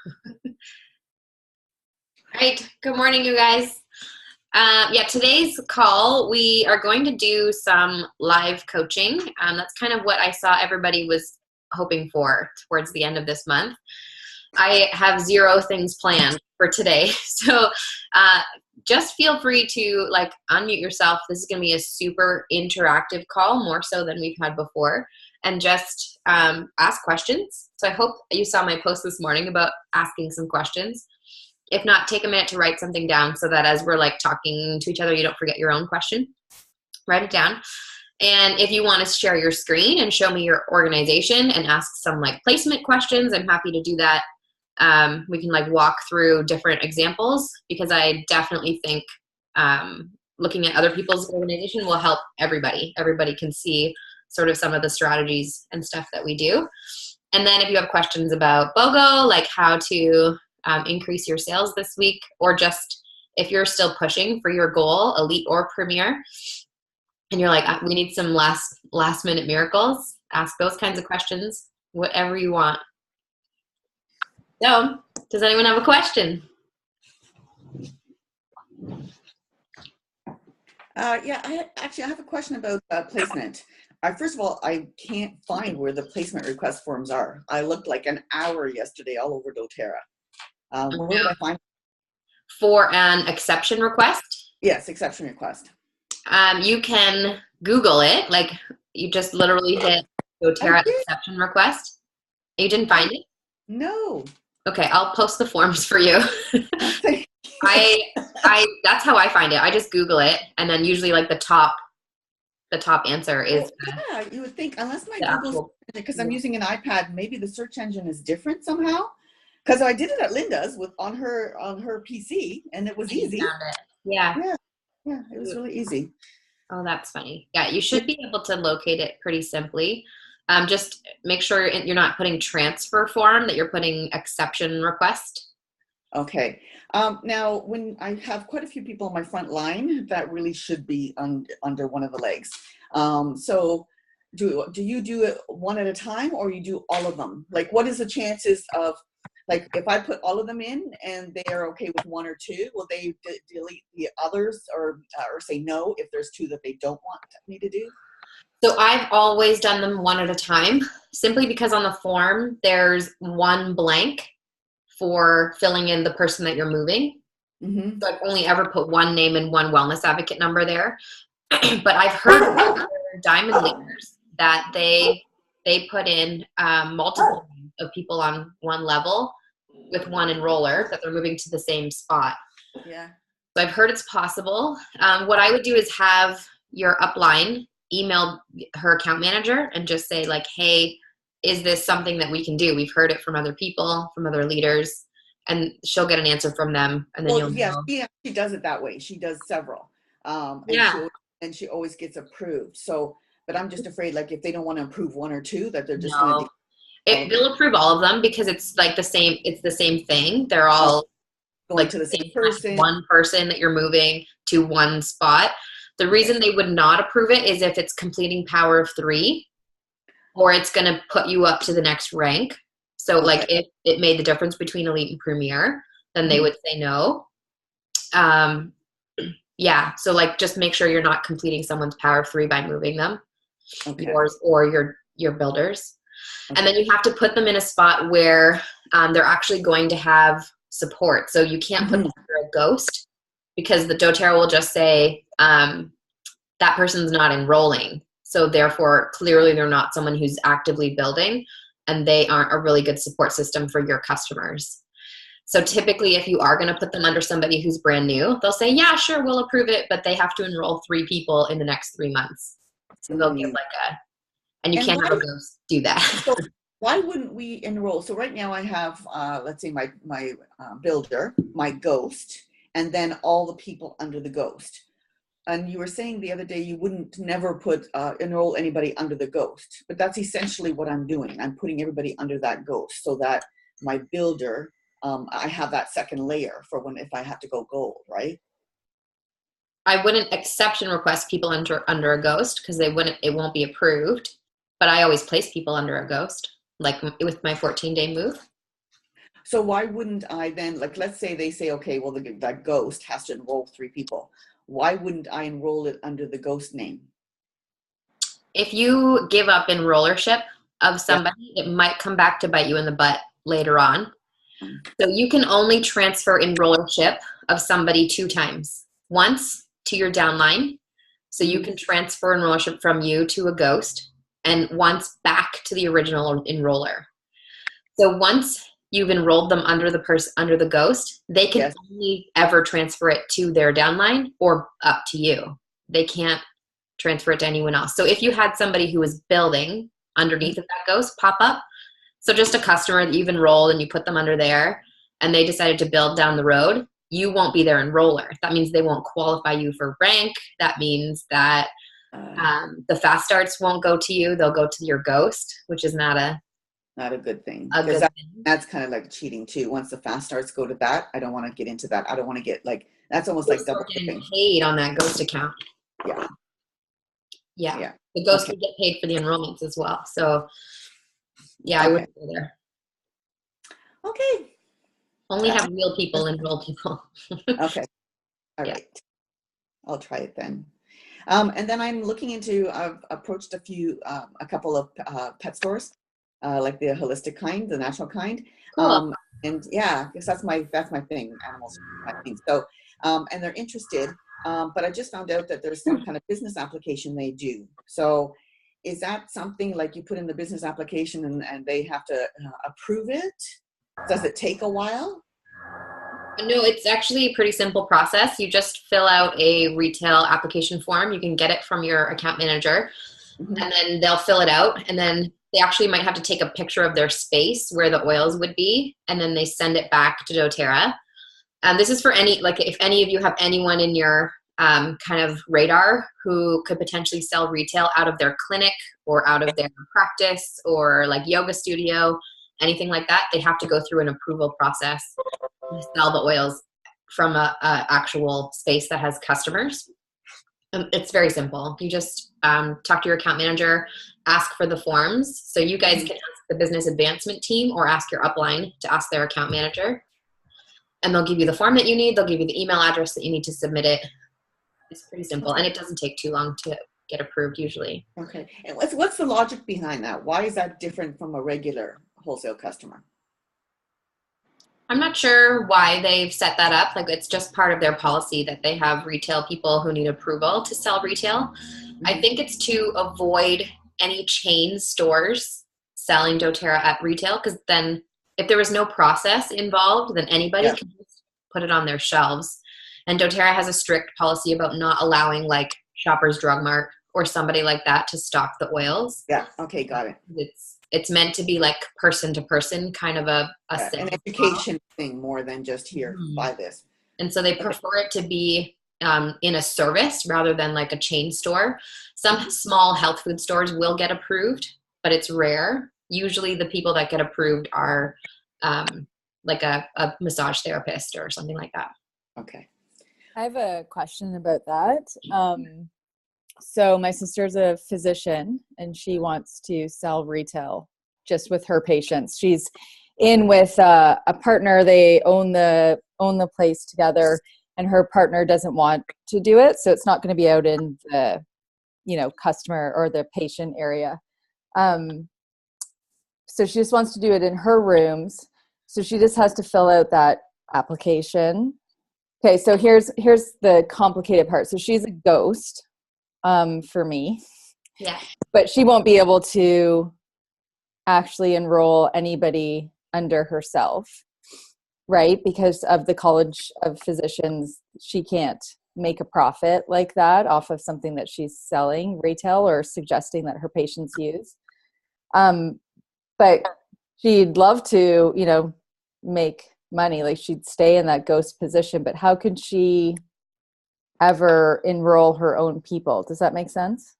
All right. Good morning, you guys. Today's call, we are going to do some live coaching. That's kind of what I saw everybody was hoping for towards the end of this month. I have 0 things planned for today. So just feel free to unmute yourself. This is going to be a super interactive call, more so than we've had before, and just ask questions. So I hope you saw my post this morning about asking some questions. If not, take a minute to write something down so that as we're talking to each other, you don't forget your own question. Write it down. And if you want to share your screen and show me your organization and ask some placement questions, I'm happy to do that. We can walk through different examples, because I definitely think looking at other people's organization will help everybody. Everybody can see sort of some of the strategies and stuff that we do. And then if you have questions about BOGO, like how to increase your sales this week, or just if you're still pushing for your goal, elite or premier, and you're we need some last minute miracles, ask those kinds of questions, whatever you want. So, does anyone have a question? I have a question about placement. First of all, I can't find where the placement request forms are. I looked like an hour yesterday all over doTERRA. Where would I find it? For an exception request? Yes, exception request. You can Google it. You just literally hit doTERRA exception request. You didn't find it? No. Okay, I'll post the forms for you. That's how I find it. I just Google it, and then usually the top answer is. Yeah, you would think, unless my Google, because I'm using an iPad, maybe the search engine is different somehow. Because I did it at Linda's on her PC, and it was easy. Yeah, it was really easy. Oh, that's funny. Yeah, you should be able to locate it pretty simply. Just make sure you're not putting transfer form, that you're putting exception request. Okay. Now, when I have quite a few people on my front line, that really should be under one of the legs. So do you do it one at a time, or you do all of them? What is the chances of, if I put all of them in and they are okay with 1 or 2, will they delete the others, or say no if there's 2 that they don't want me to do? So I've always done them one at a time, simply because on the form there's one blank for filling in the person that you're moving. Mm-hmm. So I've only ever put one name and one wellness advocate number there. But I've heard from other diamond leaders that they put in multiple names of people on one level with one enroller, that they're moving to the same spot. Yeah. So I've heard it's possible. What I would do is have your upline email her account manager and just say hey, is this something that we can do? We've heard it from other people, from other leaders, and she'll get an answer from them. And then you'll know. She does it that way. She does several. And she always gets approved. So, but I'm just afraid, if they don't want to approve 1 or 2, that they're just going to. They'll approve all of them, because it's the same. It's the same thing. They're all going to the same person. One person that you're moving to one spot. The reason they would not approve it is if it's completing power of 3, or it's going to put you up to the next rank. So if it made the difference between elite and premier, then they would say no. So just make sure you're not completing someone's power of 3 by moving them, yours or your builders. Okay. And then you have to put them in a spot where they're actually going to have support. So you can't put them under a ghost, because the doTERRA will just say that person's not enrolling. So therefore, clearly they're not someone who's actively building, and they aren't a really good support system for your customers. So typically, if you are going to put them under somebody who's brand new, they'll say, yeah, sure, we'll approve it, but they have to enroll 3 people in the next 3 months. So they'll get and you can't have a ghost do that. So why wouldn't we enroll? So right now I have, let's say my builder, my ghost, and then all the people under the ghost. And you were saying the other day you wouldn't never enroll anybody under the ghost, but that's essentially what I'm doing. I'm putting everybody under that ghost, so that my builder, I have that second layer for if I have to go gold, right? I wouldn't exception request people under a ghost, because it won't be approved. But I always place people under a ghost, with my 14-day move. So why wouldn't I then, like, let's say they say, okay, well, that ghost has to enroll 3 people. Why wouldn't I enroll it under the ghost name? If you give up enrollership of Yeah. somebody, it might come back to bite you in the butt later on. Mm. So you can only transfer enrollership of somebody 2 times. Once to your downline, so you can transfer enrollership from you to a ghost, and once back to the original enroller. So once you've enrolled them under the ghost, they can Yes. only ever transfer it to their downline or up to you. They can't transfer it to anyone else. So if you had somebody who was building underneath of that ghost pop up, so just a customer that you've enrolled and you put them under there and they decided to build down the road, you won't be their enroller. That means they won't qualify you for rank. That means that the fast starts won't go to you. They'll go to your ghost, which is not a good thing. good Because thing. that's kind of like cheating too. Once the fast starts go to that, I don't want to get into that. I don't want to get like, that's almost like double Getting dipping. paid on that ghost account. Yeah. Yeah. The ghost would get paid for the enrollments as well. So yeah, I wouldn't go there. Okay. Only have real people enroll people. Okay. All right. I'll try it then. And then I'm looking into, I've approached a couple of pet stores, like the holistic kind, the natural kind. Cool. And yeah, because that's my thing, animals, my thing. So, and they're interested, but I just found out that there's some kind of business application they do. So is that something like you put in the business application and they have to approve it? Does it take a while? No, it's actually a pretty simple process. You just fill out a retail application form. You can get it from your account manager, and then they'll fill it out. And then they actually might have to take a picture of their space where the oils would be, and then they send it back to doTERRA. This is for if any of you have anyone in your kind of radar who could potentially sell retail out of their clinic or out of their practice or like yoga studio, anything like that, they have to go through an approval process to sell the oils from a actual space that has customers. It's very simple. You just talk to your account manager, ask for the forms. So you guys can ask the business advancement team or ask your upline to ask their account manager. And they'll give you the form that you need. They'll give you the email address that you need to submit it. It's pretty simple. And it doesn't take too long to get approved usually. Okay. And what's the logic behind that? Why is that different from a regular wholesale customer? I'm not sure why they've set that up. Like it's just part of their policy that they have retail people who need approval to sell retail. I think it's to avoid any chain stores selling doTERRA at retail, because then if there was no process involved, then anybody can just put it on their shelves. And doTERRA has a strict policy about not allowing like Shoppers Drug Mart or somebody like that to stock the oils. Yeah. Okay. Got it. It's meant to be like person to person, kind of an education thing more than just here, buy this. And so they prefer it to be in a service rather than like a chain store. Some small health food stores will get approved, but it's rare. Usually the people that get approved are like a massage therapist or something like that. Okay. I have a question about that. So my sister's a physician and she wants to sell retail just with her patients. She's in with a partner. They own the place together, and her partner doesn't want to do it. So it's not going to be out in the, customer or the patient area. So she just wants to do it in her rooms. So she just has to fill out that application. Okay. So here's the complicated part. So she's a ghost. For me. Yeah. But she won't be able to actually enroll anybody under herself, right? Because of the College of Physicians, she can't make a profit like that off of something that she's selling retail or suggesting that her patients use. But she'd love to, make money. Like she'd stay in that ghost position, but how could she ever enroll her own people? Does that make sense?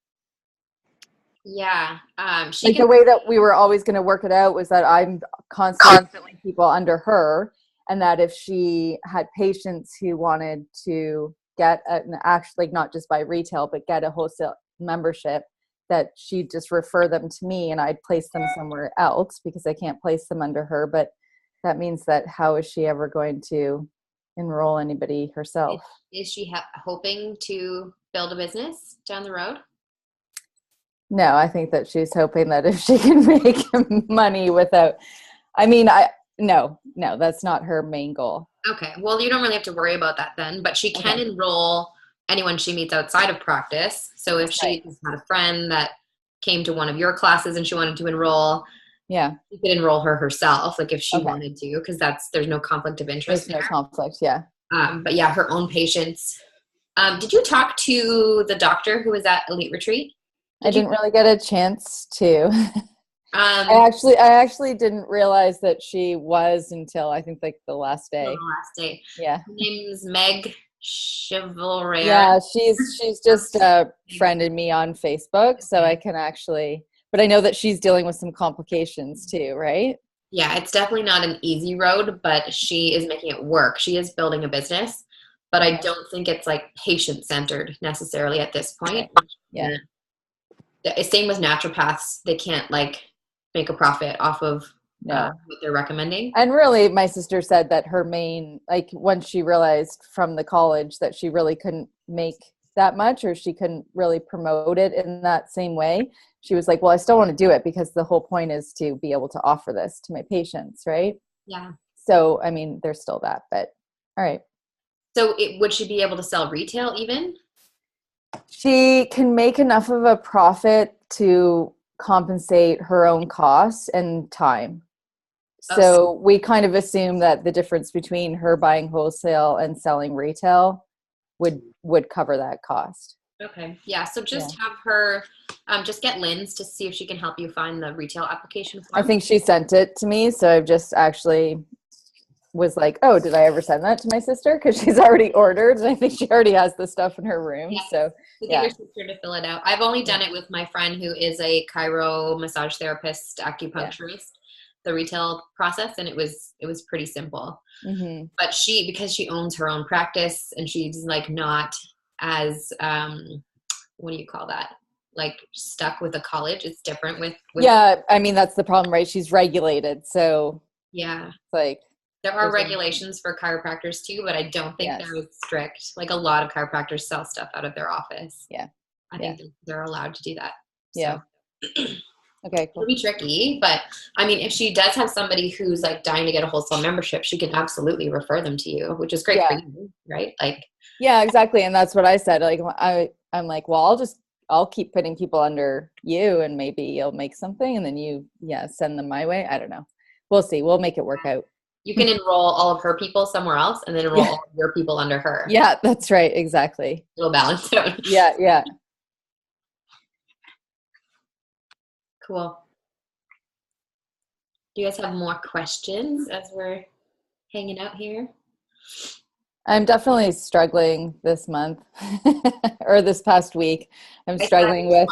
Yeah. The way that we were always going to work it out was that I'm constantly people under her, and that if she had patients who wanted to get actually not just buy retail, but get a wholesale membership, that she'd just refer them to me and I'd place them somewhere else because I can't place them under her. But that means that how is she ever going to enroll anybody herself? Is she hoping to build a business down the road? No, I think that she's hoping that if she can make money without, no, that's not her main goal. Okay. Well, you don't really have to worry about that then, but she can enroll anyone she meets outside of practice. So if she had a friend that came to one of your classes and she wanted to enroll, you could enroll her herself, like if she wanted to, because there's no conflict of interest. There's no conflict, yeah. But yeah, her own patients. Did you talk to the doctor who was at Elite Retreat? I didn't really get a chance to. I actually didn't realize that she was until I think like the last day. Yeah. Her name's Meg Chivalry. Yeah, she's just friended me on Facebook, so I can actually. But I know that she's dealing with some complications too, right? Yeah, it's definitely not an easy road, but she is making it work. She is building a business, but I don't think it's like patient-centered necessarily at this point. Yeah. Same with naturopaths. They can't like make a profit off of what they're recommending. And really, my sister said that her main, like once she realized from the college that she really couldn't make that much or she couldn't really promote it in that same way, she was like, well, I still want to do it because the whole point is to be able to offer this to my patients, right? Yeah. So, I mean, there's still that, but all right. So would she be able to sell retail even? She can make enough of a profit to compensate her own costs and time. So we kind of assume that the difference between her buying wholesale and selling retail would cover that cost. Okay. Yeah. So just have her, just get Lynn's to see if she can help you find the retail application form. I think she sent it to me. So I've just actually was like, oh, did I ever send that to my sister? Because she's already ordered. And I think she already has the stuff in her room. Yeah. So get your sister to fill it out. I've only done it with my friend who is a chiro massage therapist, acupuncturist, the retail process. And it was pretty simple. Mm-hmm. But because she owns her own practice and she's like not as, what do you call that? Like stuck with a college. It's different with yeah. I mean, that's the problem, right? She's regulated. So yeah, like there are regulations for chiropractors too, but I don't think they're strict. Like a lot of chiropractors sell stuff out of their office. Yeah. I think they're allowed to do that. Yeah. So. Okay, cool. It'll be tricky, but I mean, if she does have somebody who's like dying to get a wholesale membership, she can absolutely refer them to you, which is great for you, right? Like, yeah, exactly. And that's what I said. Like, I'm like, well, I'll keep putting people under you and maybe you'll make something and then you, send them my way. I don't know. We'll see. We'll make it work out. You can enroll all of her people somewhere else and then enroll all of your people under her. Yeah, that's right. Exactly. It'll balance out. Yeah. Cool. Do you guys have more questions as we're hanging out here? I'm definitely struggling this month or this past week. I'm struggling with,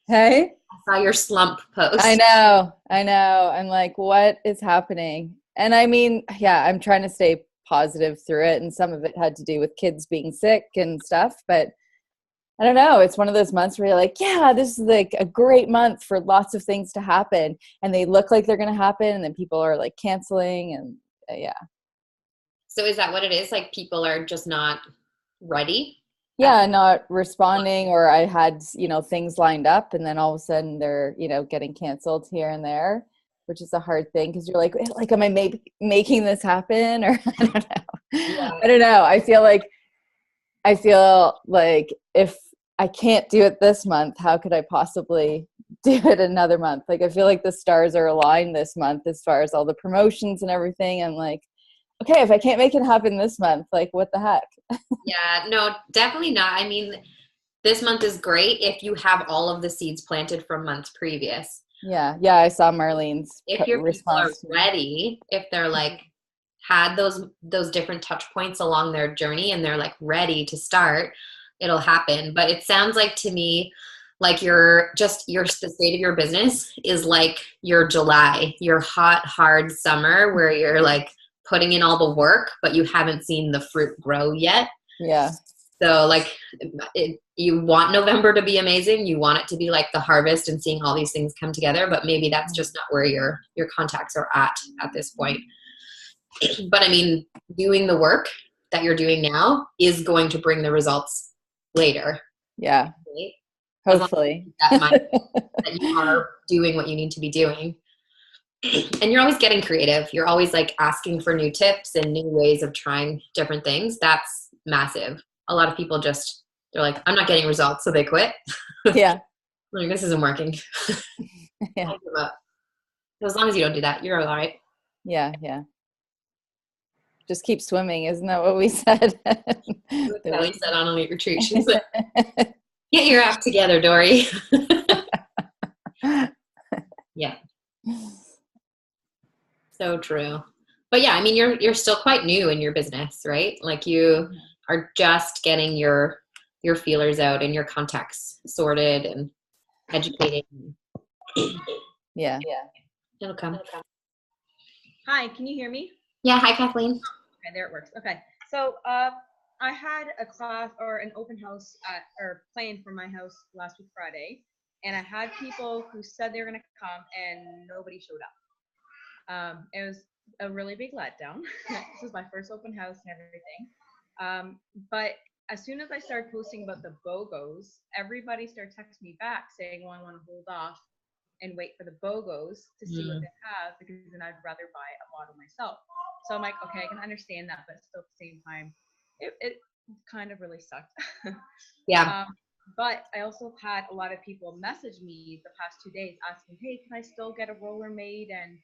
hey? I saw your slump post. I know. I'm like, what is happening? And I mean, I'm trying to stay positive through it. And some of it had to do with kids being sick and stuff, but I don't know. It's one of those months where you're like, this is like a great month for lots of things to happen. And they look like they're going to happen. And then people are like canceling and So is that what it is? Like people are just not ready? Yeah, not responding, or I had, things lined up and then all of a sudden they're, getting canceled here and there, which is a hard thing because you're like, am I making this happen? Or I don't know. Yeah. I don't know. I feel like if I can't do it this month, how could I possibly do it another month? Like, I feel like the stars are aligned this month as far as all the promotions and everything. I'm like, okay, if I can't make it happen this month, like what the heck? Yeah, no, definitely not. I mean, this month is great if you have all of the seeds planted from months previous. Yeah, I saw Marlene's if your people are ready, if they're like had those different touch points along their journey and they're like ready to start, it'll happen. But it sounds like to me like the state of your business is like your July, your hot, hard summer where you're like putting in all the work, but you haven't seen the fruit grow yet. Yeah. So like you want November to be amazing. You want it to be like the harvest and seeing all these things come together, but maybe that's just not where your contacts are at this point. But I mean, doing the work that you're doing now is going to bring the results later. Yeah. Right? Hopefully. That mindset that you are doing what you need to be doing. And you're always getting creative. You're always like asking for new tips and new ways of trying different things. That's massive. A lot of people just, they're like, I'm not getting results, so they quit. Yeah. Like, this isn't working. Yeah. I'll give up. So as long as you don't do that, you're all right. Yeah. Yeah. Just keep swimming. Isn't that what we said? Kelly said on a retreat. She said, get your act together, Dory. Yeah. So true. But yeah, I mean, you're still quite new in your business, right? Like you are just getting your feelers out and your contacts sorted and educating. Yeah. It'll come. Hi, can you hear me? Yeah. Hi, Kathleen. Okay, there it works. Okay. So I had a class or an open house planned for my house last week Friday, and I had people who said they were going to come and nobody showed up. It was a really big letdown. This is my first open house and everything. But as soon as I started posting about the BOGOs, everybody started texting me back saying, well, I want to hold off and wait for the BOGOs to see what they have, because then I'd rather buy a bottle myself. So I'm like, okay, I can understand that, but still at the same time, it kind of really sucked. Yeah. But I also had a lot of people message me the past 2 days asking, hey, can I still get a roller made? And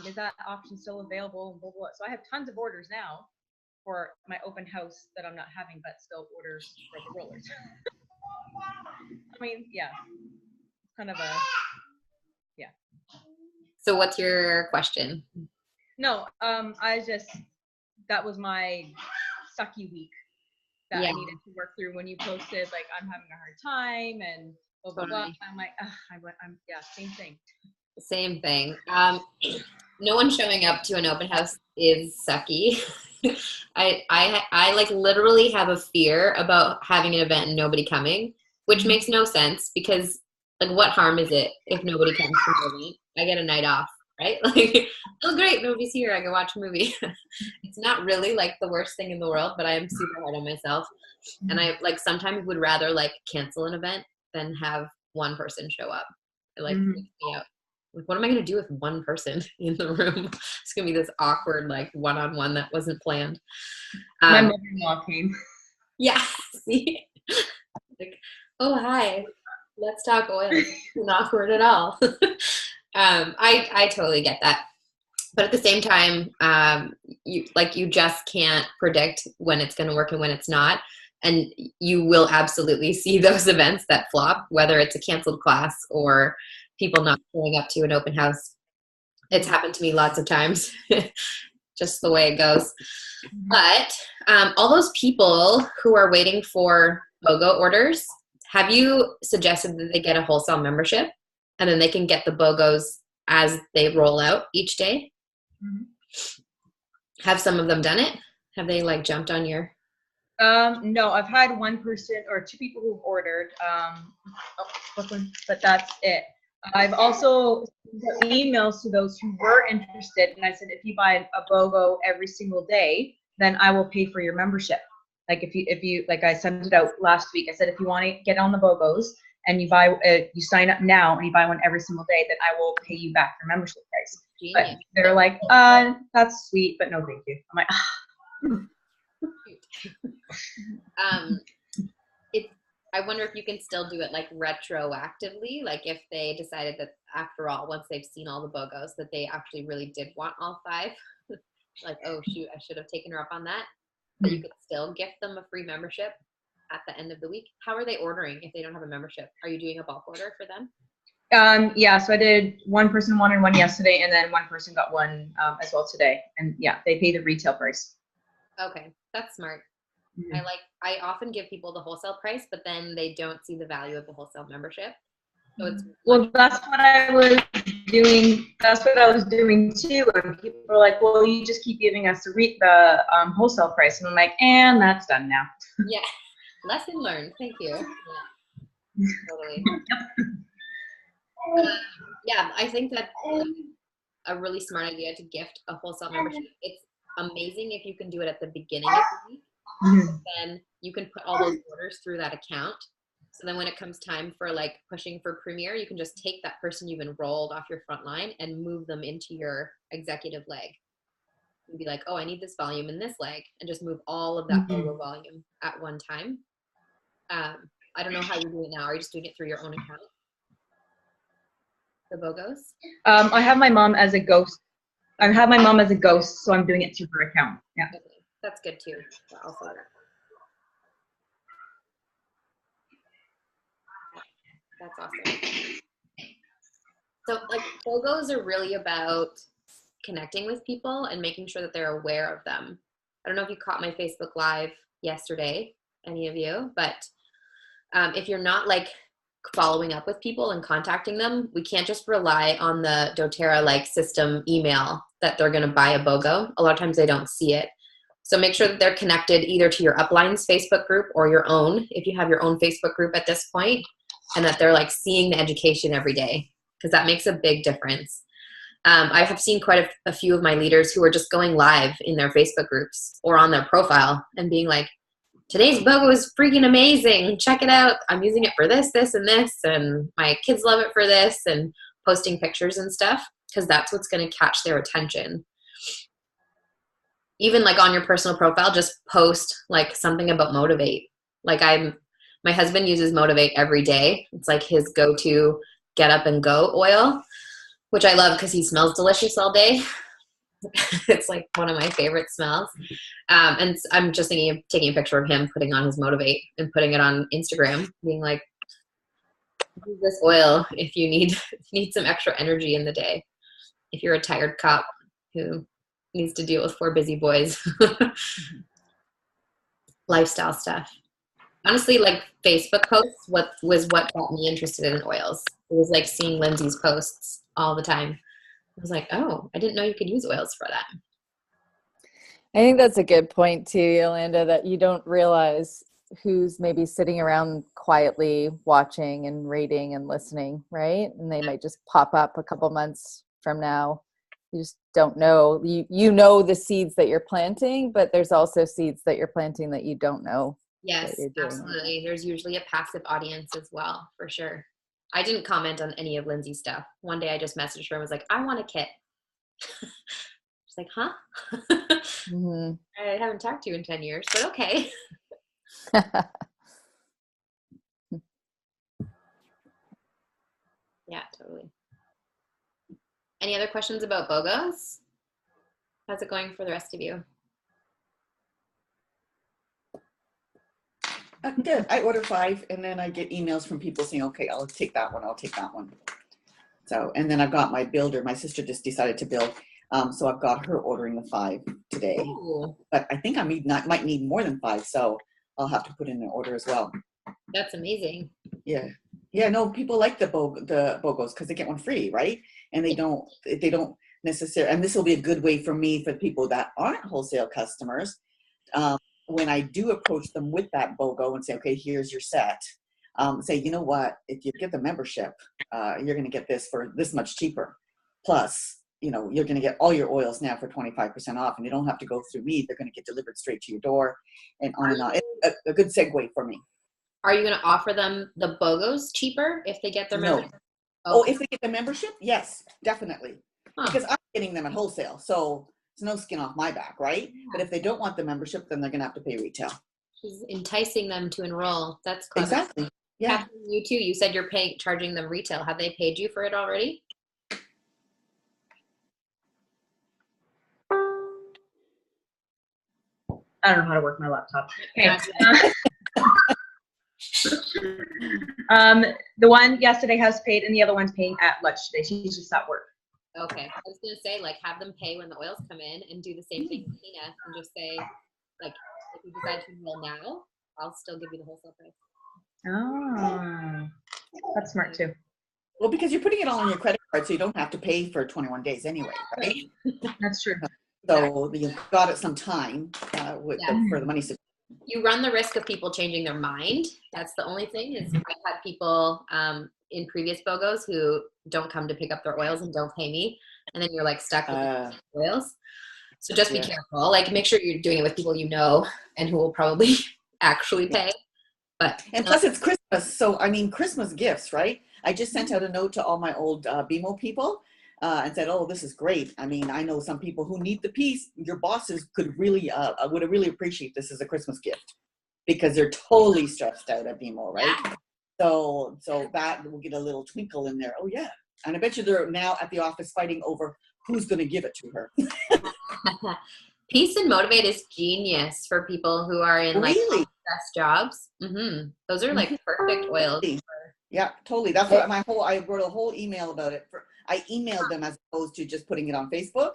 is that option still available? And blah, blah, blah. So I have tons of orders now for my open house that I'm not having, but still orders for the rollers. I mean, yeah, it's kind of a, yeah. So what's your question? No, that was my sucky week that I needed to work through when you posted, like, I'm having a hard time and blah, blah, blah. I'm like, yeah, same thing. Same thing. No one showing up to an open house is sucky. I like literally have a fear about having an event and nobody coming, which makes no sense, because like, what harm is it if nobody comes to the event? I get a night off, right? Like, oh great, nobody's here, I can watch a movie. It's not really like the worst thing in the world, but I am super hard on myself. And I like sometimes would rather like cancel an event than have one person show up. It like freaks me out. Like, what am I going to do with one person in the room? It's going to be this awkward, like, one-on-one that wasn't planned. My mother-in-law came. Yeah. See? Like, oh, hi. Let's talk oil. It's not awkward at all. I totally get that. But at the same time, you just can't predict when it's going to work and when it's not. And you will absolutely see those events that flop, whether it's a canceled class or people not showing up to an open house. It's happened to me lots of times, just the way it goes. But all those people who are waiting for BOGO orders, have you suggested that they get a wholesale membership and then they can get the BOGOs as they roll out each day? Have some of them done it? Have they like jumped on your? No, I've had one person or two people who've ordered, but that's it. I've also sent emails to those who were interested, and I said, if you buy a BOGO every single day, then I will pay for your membership. Like if you like, I sent it out last week. I said, if you want to get on the BOGOs and you buy, you sign up now and you buy one every single day, then I will pay you back your membership price. But they're like, that's sweet, but no, thank you. I'm like, I wonder if you can still do it like retroactively, like if they decided that after all, once they've seen all the BOGOs, that they actually really did want all 5. Like, oh shoot, I should have taken her up on that. But you could still gift them a free membership at the end of the week. How are they ordering if they don't have a membership? Are you doing a bulk order for them? Yeah, so I did one person wanted one yesterday, and then one person got one as well today. And yeah, they pay the retail price. Okay, that's smart. I often give people the wholesale price, but then they don't see the value of the wholesale membership. So it's that's what I was doing. That's what I was doing too. And people were like, "Well, you just keep giving us the wholesale price," and I'm like, "And that's done now." Yeah, Lesson learned. Thank you. Yeah, totally. Yeah, I think that a really smart idea to gift a wholesale membership. It's amazing if you can do it at the beginning of the week. Then you can put all those orders through that account. So then when it comes time for like pushing for Premier, you can just take that person you've enrolled off your front line and move them into your executive leg. And be like, oh, I need this volume in this leg, and just move all of that BOGO volume at one time. I don't know how you do it now. Are you just doing it through your own account? The BOGOs? I have my mom as a ghost. I have my mom as a ghost, so I'm doing it through her account. Yeah. Okay. That's good too. Also, that's awesome. So like BOGOs are really about connecting with people and making sure that they're aware of them. I don't know if you caught my Facebook Live yesterday, any of you, but if you're not like following up with people and contacting them, we can't just rely on the doTERRA like system email that they're going to buy a BOGO. A lot of times they don't see it. So make sure that they're connected either to your upline's Facebook group or your own, if you have your own Facebook group at this point, and that they're like seeing the education every day, because that makes a big difference. I have seen quite a few of my leaders who are just going live in their Facebook groups or on their profile and being like, today's BOGO is freaking amazing. Check it out. I'm using it for this, this, and this. And my kids love it for this, and posting pictures and stuff, because that's what's going to catch their attention. Even like on your personal profile, just post like something about Motivate. Like my husband uses Motivate every day. It's like his go-to get up and go oil, which I love because he smells delicious all day. It's like one of my favorite smells. And I'm just thinking of taking a picture of him putting on his Motivate and putting it on Instagram, being like, use this oil if you need some extra energy in the day. If you're a tired cop who needs to deal with 4 busy boys. Lifestyle stuff. Honestly, like Facebook posts, what got me interested in oils. It was like seeing Lindsay's posts all the time. I was like, oh, I didn't know you could use oils for that. I think that's a good point too, Yolanda, that you don't realize who's maybe sitting around quietly watching and reading and listening, right? And they might just pop up a couple months from now. You just don't know. You know the seeds that you're planting, but there's also seeds that you're planting that you don't know. Yes, absolutely. There's usually a passive audience as well, for sure. I didn't comment on any of Lindsay's stuff. One day I just messaged her and was like, I want a kit. She's like, huh? Mm-hmm. I haven't talked to you in 10 years, but okay. Yeah, totally. Any other questions about BOGOs? How's it going for the rest of you? Good. I order 5, and then I get emails from people saying, okay, I'll take that one. I'll take that one. So, and then I've got my builder. My sister just decided to build. So I've got her ordering the 5 today. Ooh. But I think I might need more than 5. So I'll have to put in an order as well. That's amazing. Yeah. Yeah, no, people like the BOGOs because they get one free, right? And they don't necessarily, and this will be a good way for me, for people that aren't wholesale customers, when I do approach them with that BOGO and say, okay, here's your set, say, you know what, if you get the membership, you're going to get this for this much cheaper. Plus, you know, you're going to get all your oils now for 25% off, and you don't have to go through me. They're going to get delivered straight to your door, and on and on. It's a good segue for me. Are you going to offer them the BOGOs cheaper if they get their membership? No. Oh, if they get the membership? Yes, definitely. Huh. Because I'm getting them at wholesale, so it's no skin off my back, right? Yeah. But if they don't want the membership, then they're going to have to pay retail. She's enticing them to enroll. That's clever. Exactly. Yeah. Catherine, you too. You said you're charging them retail. Have they paid you for it already? I don't know how to work my laptop. Okay. The one yesterday has paid, and the other one's paying at lunch today. She's just at work. Okay. I was gonna say, like, have them pay when the oils come in, and do the same thing with Tina, and just say, like, if you decide to enroll now, I'll still give you the wholesale price. Oh, that's smart too. Well, because you're putting it all on your credit card, so you don't have to pay for 21 days anyway, right? That's true. So you've got it some time for the money. you run the risk of people changing their mind. That's the only thing. Is I've had people in previous BOGOs who don't come to pick up their oils and don't pay me, and then you're like stuck with the oils. So just be careful. Like, make sure you're doing it with people you know and who will probably actually pay. But and plus it's Christmas, so I mean Christmas gifts, right? I just sent out a note to all my old BMO people and said, "Oh, this is great. I mean, I know some people who need the piece. Your bosses could really would really appreciate this as a Christmas gift because they're totally stressed out at BMO, right? Yeah. So that will get a little twinkle in there. Oh yeah, and I bet you they're now at the office fighting over who's going to give it to her." Peace and Motivate is genius for people who are in like stress jobs. Those are like perfect oils. Yeah, totally. That's what I wrote a whole email about it. I emailed them as opposed to just putting it on Facebook,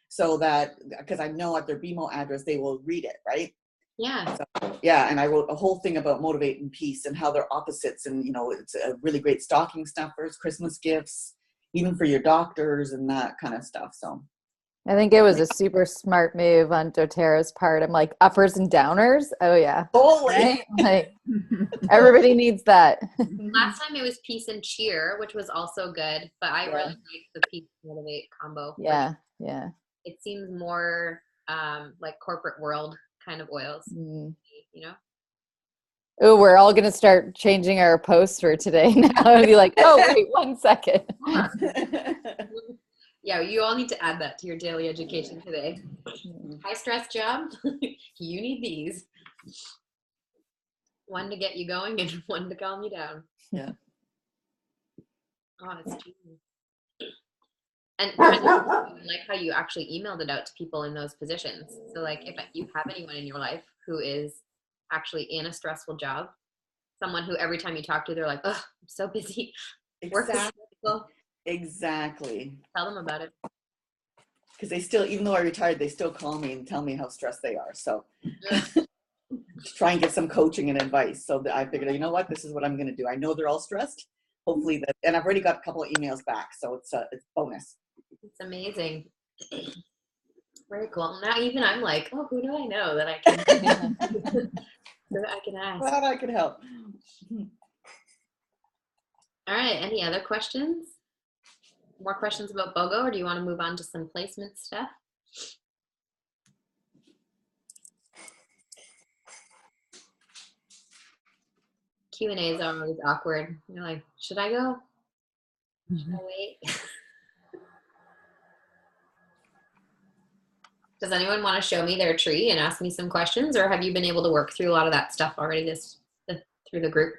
so that because I know at their BMO address they will read it, right? Yeah. So, yeah, and I wrote a whole thing about Motivate and Peace and how they're opposites, and it's a really great stocking stuffers, Christmas gifts, even for your doctors and that kind of stuff. So I think it was a super smart move on doTERRA's part. I'm like, uppers and downers. Oh yeah. totally. Right? Like everybody needs that. Last time it was Peace and Cheer, which was also good, but I really like the Peace Motivate combo. Yeah. It seems more like corporate world kind of oils, Oh, we're all going to start changing our posts for today now and be like, oh, wait, 1 second. Yeah, you all need to add that to your daily education today. High stress job, you need these. One to get you going and one to calm you down. Yeah. Oh, it's genius. And I like how you actually emailed it out to people in those positions. So like if you have anyone in your life who is actually in a stressful job, someone who every time you talk to, they're like, oh, I'm so busy. Exactly. Tell them about it. Because they still, even though I retired, they still call me and tell me how stressed they are. So just try and get some coaching and advice. So that I figured, you know what, this is what I'm going to do. I know they're all stressed. Hopefully that, and I've already got a couple of emails back. So it's bonus. It's amazing. Very cool. Now even I'm like, oh, who do I know that I can that I can ask? Glad I could help. All right. Any other questions? More questions about BOGO, or do you want to move on to some placement stuff? Q&As are always awkward. You're like, should I go? Should I wait? Does anyone want to show me their tree and ask me some questions, or have you been able to work through a lot of that stuff already through the group?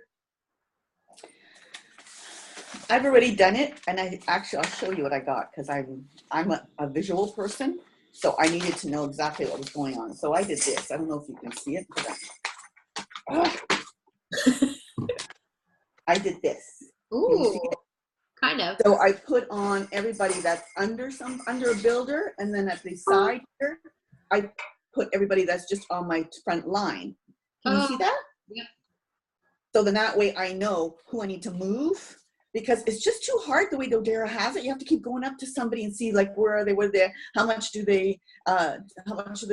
I've already done it, and I'll show you what I got because I'm a visual person, so I needed to know exactly what was going on. So I did this. I don't know if you can see it. I did this. Ooh, kind of. So I put on everybody that's under a builder, and then at the side here, I put everybody that's just on my front line. Can you see that? Yep. So then that way I know who I need to move. Because it's just too hard the way doTERRA has it. You have to keep going up to somebody and see like where are they, how much do they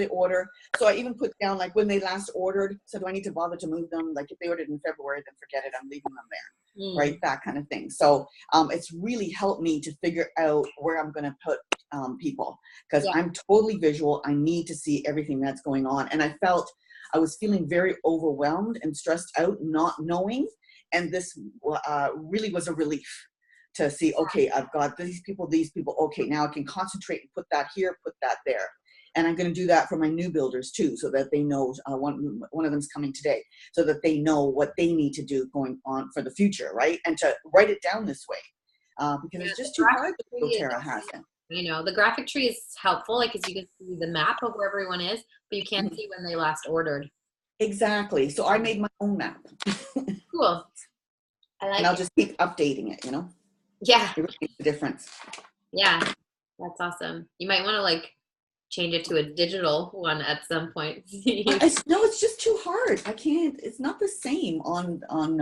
order. So I even put down like when they last ordered. So do I need to bother to move them? Like if they ordered in February, then forget it. I'm leaving them there, right? That kind of thing. So it's really helped me to figure out where I'm going to put people because I'm totally visual. I need to see everything that's going on, and I was feeling very overwhelmed and stressed out, not knowing. And this really was a relief to see, okay, I've got these people. Okay, now I can concentrate and put that here, put that there. And I'm going to do that for my new builders too, so that they know, one of them's coming today, so that they know what they need to do going on for the future, right? And to write it down this way, because it's just too hard that doTERRA has it. The graphic tree is helpful, like, because you can see the map of where everyone is, but you can't see when they last ordered. Exactly. So I made my own map. Cool. I like it. And I'll just keep updating it, Yeah. It really makes a difference. Yeah. That's awesome. You might want to like change it to a digital one at some point. No, it's just too hard. I can't. It's not the same on and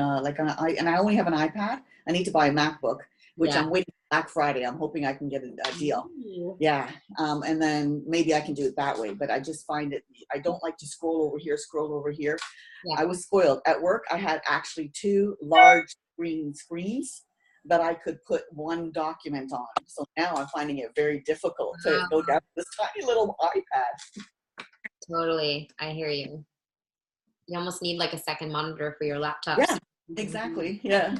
I only have an iPad. I need to buy a MacBook, which Yeah. I'm waiting for Black Friday. I'm hoping I can get a deal. Ooh. Yeah. And then maybe I can do it that way. But I just find it, I don't like to scroll over here, scroll over here. Yeah. I was spoiled. At work, I had actually 2 large screens that I could put one document on. So now I'm finding it very difficult to go down to this tiny little iPad. Totally. I hear you. You almost need like a second monitor for your laptop. Yeah, exactly. Yeah.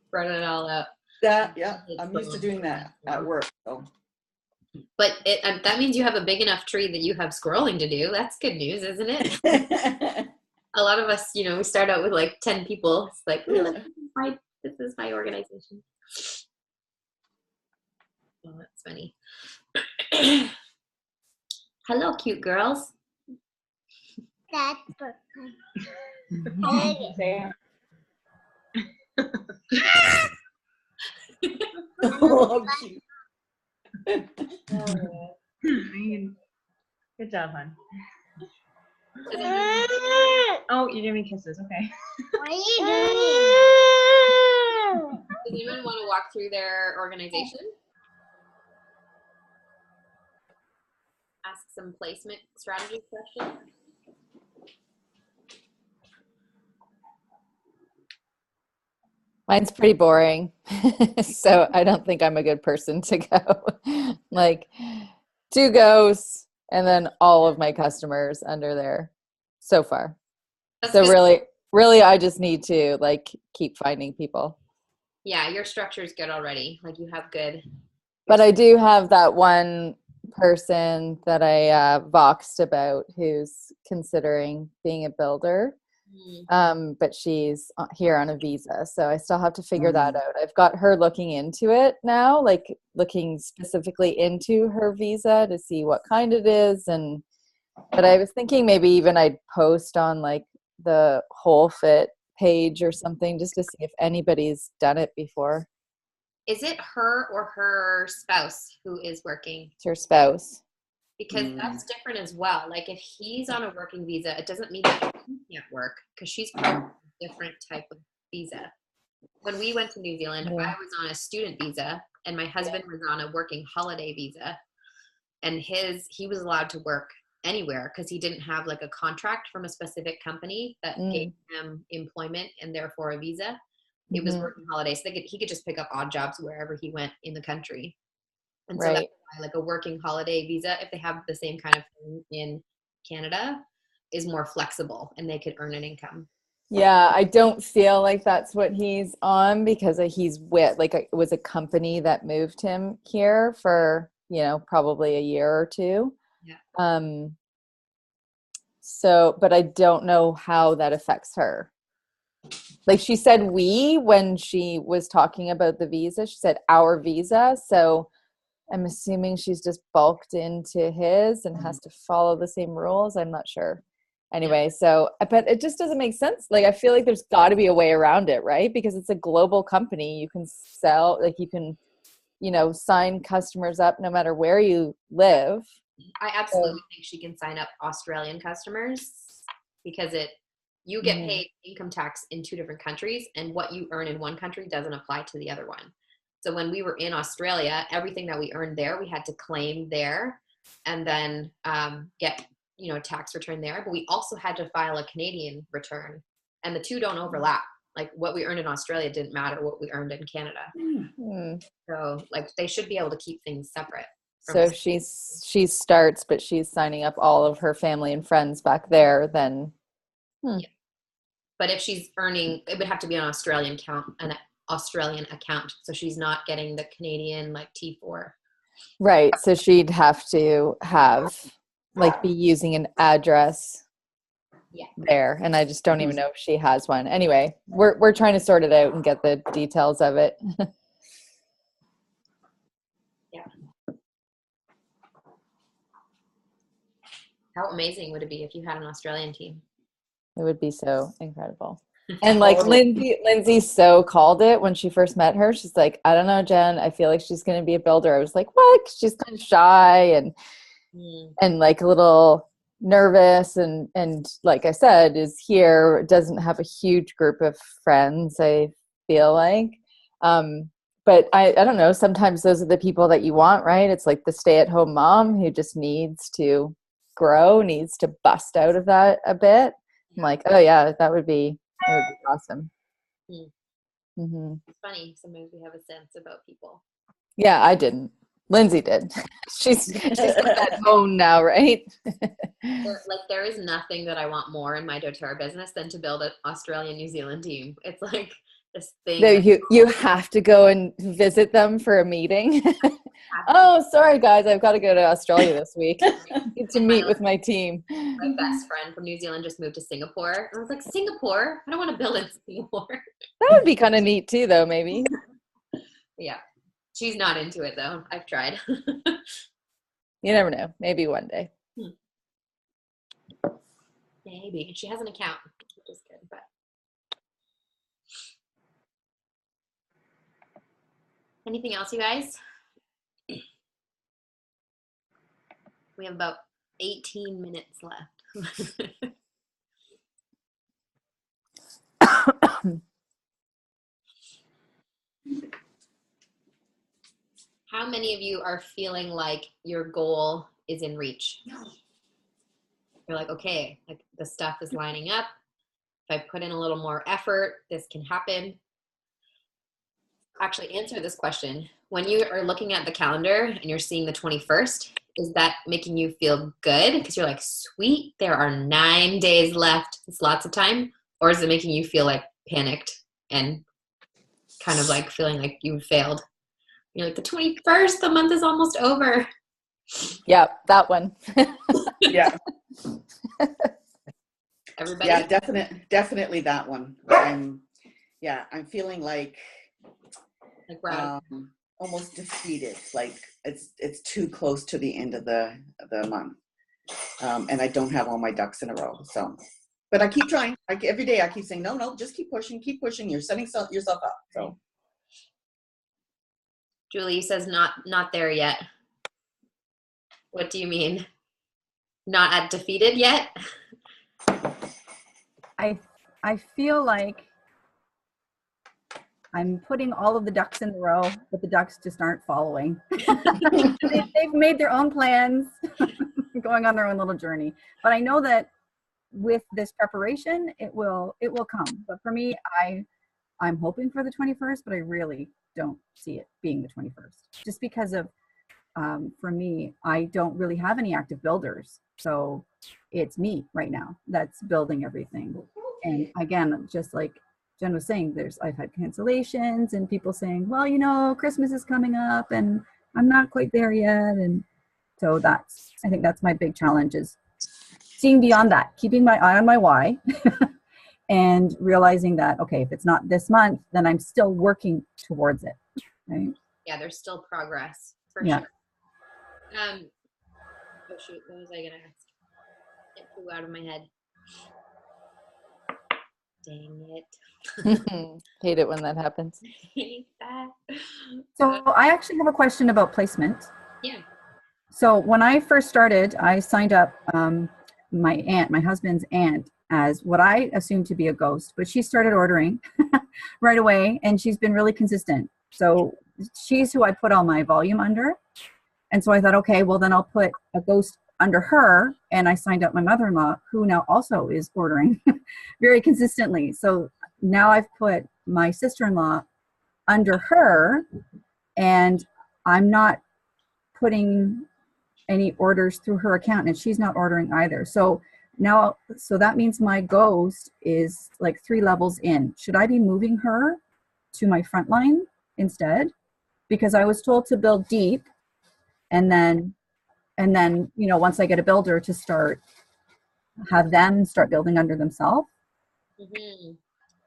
Spread it all out. Yeah. I'm used to doing that at work. So. But that means you have a big enough tree that you have scrolling to do. That's good news, isn't it? A lot of us, we start out with like 10 people. It's like, ooh, this is my organization. Oh, that's funny. Hello, cute girls. That's Oh, cute. Good job, hon. Oh, you're giving me kisses. Okay. What are you doing? Does anyone want to walk through their organization? Ask some placement strategy questions. Mine's pretty boring. So I don't think I'm a good person to go. Like 2 goes and then all of my customers under there so far. That's So good. really I just need to like keep finding people. Yeah, your structure is good already. Like you have good. But I do have that one person that I voxed about who's considering being a builder. But she's here on a visa, so I still have to figure that out. I've got her looking into it now, like looking specifically into her visa to see what kind it is. But I was thinking maybe even I'd post on like the Whole Fit page or something just to see if anybody's done it before. Is it her or her spouse who is working? It's her spouse. Because that's different as well. Like if he's on a working visa, it doesn't mean that he can't work because she's probably a different type of visa. When we went to New Zealand, I was on a student visa and my husband was on a working holiday visa, and he was allowed to work anywhere because he didn't have like a contract from a specific company that gave him employment and therefore a visa. It was working holiday, so he could just pick up odd jobs wherever he went in the country. And so that's why like a working holiday visa, if they have the same kind of thing in Canada, is more flexible and they could earn an income. Yeah, I don't feel like that's what he's on because he's with like it was a company that moved him here for, probably a year or 2. Yeah. So, but I don't know how that affects her. Like she said when she was talking about the visa, she said our visa. So I'm assuming she's just bulked into his and has to follow the same rules. I'm not sure. Anyway, so, but it just doesn't make sense. Like, I feel like there's got to be a way around it, right? Because it's a global company. You can sell, like you can, sign customers up no matter where you live. I absolutely think she can sign up Australian customers because you get paid income tax in 2 different countries, and what you earn in one country doesn't apply to the other one. So when we were in Australia, everything that we earned there, we had to claim there and then get, tax return there. But we also had to file a Canadian return, and the 2 don't overlap. Like what we earned in Australia didn't matter what we earned in Canada. So like they should be able to keep things separate. So she starts, but she's signing up all of her family and friends back there then. Yeah. But if she's earning, it would have to be an Australian account. So she's not getting the Canadian like T4. Right. So she'd have to be using an address there. And I just don't even know if she has one. Anyway, we're trying to sort it out and get the details of it. Yeah. How amazing would it be if you had an Australian team? It would be so incredible. And like Lindsay so called it when she first met her. She's like, I don't know, Jen, I feel like she's going to be a builder. I was like, what? She's kind of shy and like a little nervous. And like I said, is here, doesn't have a huge group of friends, I feel like. but I don't know, sometimes those are the people that you want, right? It's like the stay-at-home mom who just needs to grow, needs to bust out of that a bit. I'm like, oh yeah, that would be awesome. Mm-hmm. It's funny. Sometimes we have a sense about people. Yeah, I didn't. Lindsay did. She's got that bone now, right? There is nothing that I want more in my doTERRA business than to build an Australia-New Zealand team. It's like this thing. No, you have to go and visit them for a meeting. Oh, sorry guys, I've got to go to Australia this week. Get to meet with my team. My best friend from New Zealand just moved to Singapore. And I was like, Singapore? I don't want to build in Singapore. That would be kind of neat too, though, maybe. Yeah. She's not into it, though. I've tried. You never know. Maybe one day. Maybe. She has an account, which is good. But anything else, you guys? We have about 18 minutes left. How many of you are feeling like your goal is in reach? You're like, okay, like the stuff is lining up. If I put in a little more effort, this can happen. Actually, answer this question. When you are looking at the calendar and you're seeing the 21st, is that making you feel good? Because you're like, sweet, there are 9 days left. It's lots of time. Or is it making you feel like panicked and kind of like feeling like you failed? You're like, the 21st, the month is almost over. Yeah, that one. Yeah. Everybody? Yeah, definitely that one. I'm feeling like we're almost defeated. Like it's too close to the end of the month, and I don't have all my ducks in a row. So, but I keep trying. Every day I keep saying, no, just keep pushing. You're setting yourself up. So, Julie says not there yet. What do you mean? Not at defeated yet? I feel like I'm putting all of the ducks in a row, but the ducks just aren't following. They've made their own plans, going on their own little journey. But I know that with this preparation, it will come. But for me, I'm hoping for the 21st, but I really don't see it being the 21st, just because of for me, I don't really have any active builders. So it's me right now that's building everything. And again, just like Jen was saying, I've had cancellations and people saying, well, Christmas is coming up and I'm not quite there yet. And so I think that's my big challenge, is seeing beyond that, keeping my eye on my why and realizing that, okay, if it's not this month, then I'm still working towards it. Right? Yeah, there's still progress for Yeah. sure. Oh shoot, what was I gonna ask? It flew out of my head. Dang it. Hate it when that happens. Hate that. So I actually have a question about placement. Yeah. So when I first started, I signed up my husband's aunt, as what I assumed to be a ghost, but she started ordering right away, and she's been really consistent. So she's who I put all my volume under. And so I thought, okay, well then I'll put a ghost under her. And I signed up my mother-in-law, who now also is ordering very consistently. So now I've put my sister-in-law under her, and I'm not putting any orders through her account, and she's not ordering either. So that means my ghost is like 3 levels in. Should I be moving her to my front line instead? Because I was told to build deep, and then once I get a builder, to have them start building under themselves. Mm-hmm.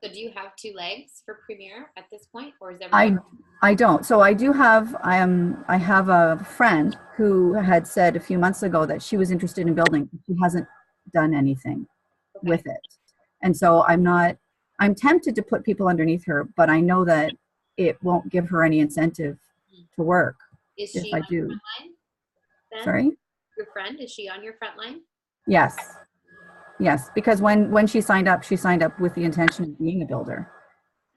So do you have 2 legs for Premier at this point, or is everything? I don't. So I do have, I have a friend who had said a few months ago that she was interested in building. She hasn't done anything with it. And so I'm tempted to put people underneath her, but I know that it won't give her any incentive to work. Is if she I on do. your front line, then? Sorry? Your friend, is she on your front line? Yes. Yes, because when she signed up with the intention of being a builder.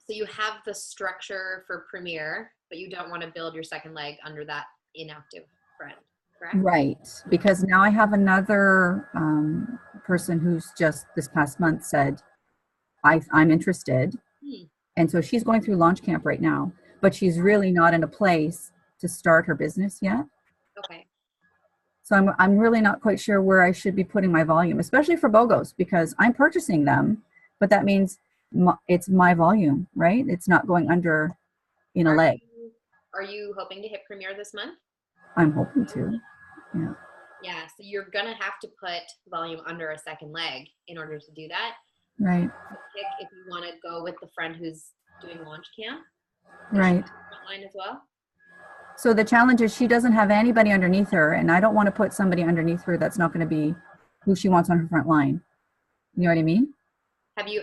So you have the structure for Premier, but you don't want to build your second leg under that inactive friend, correct? Right, because now I have another person who's just this past month said, I'm interested. And so she's going through launch camp right now, but she's really not in a place to start her business yet. Okay. So I'm really not quite sure where I should be putting my volume, especially for BOGOs, because I'm purchasing them, but that means it's my volume, right? It's not going under in a leg. Are you hoping to hit Premier this month? I'm hoping to. Yeah. Yeah, so you're gonna have to put volume under a second leg in order to do that. Right. Pick if you want to go with the friend who's doing launch camp. Right. Line as well. So the challenge is she doesn't have anybody underneath her, and I don't want to put somebody underneath her that's not going to be who she wants on her front line. You know what I mean? Have you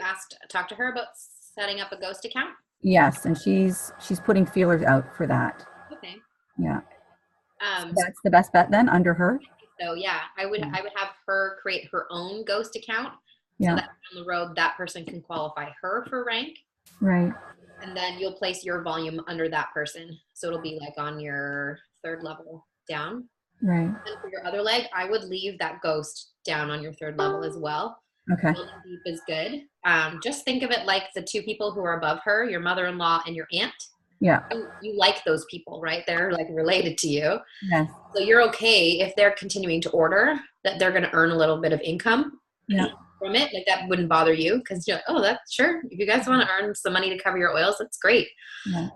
talked to her about setting up a ghost account? Yes, and she's putting feelers out for that. Okay. Yeah. So that's the best bet then, under her. So yeah, I would have her create her own ghost account. Yeah. So that down the road, that person can qualify her for rank. Right. And then you'll place your volume under that person. So it'll be like on your third level down. Right. And for your other leg, I would leave that ghost down on your third level as well. Okay. Building deep is good. Just think of it like the two people who are above her, your mother-in-law and your aunt. Yeah. You like those people, right? They're like related to you. Yes. So you're okay if they're continuing to order, that they're going to earn a little bit of income. Yeah. From it, like that wouldn't bother you because you're like, oh, that's sure. If you guys want to earn some money to cover your oils, that's great. Yeah.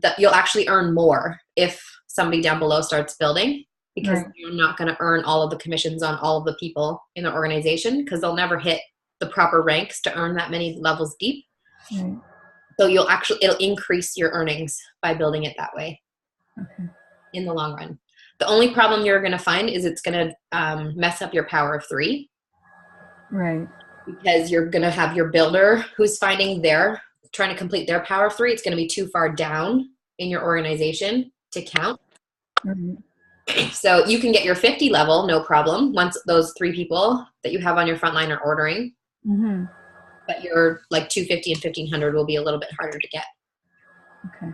That you'll actually earn more if somebody down below starts building, because Right. you're not going to earn all of the commissions on all of the people in the organization because they'll never hit the proper ranks to earn that many levels deep. Right. So it'll increase your earnings by building it that way. Okay. In the long run. The only problem you're going to find is it's going to mess up your power of 3. Right. Because you're going to have your builder who's trying to complete their power of 3. It's going to be too far down in your organization to count. Right. So you can get your 50 level, no problem, once those 3 people that you have on your front line are ordering. Mm-hmm. But your like 250 and 1500 will be a little bit harder to get. Okay.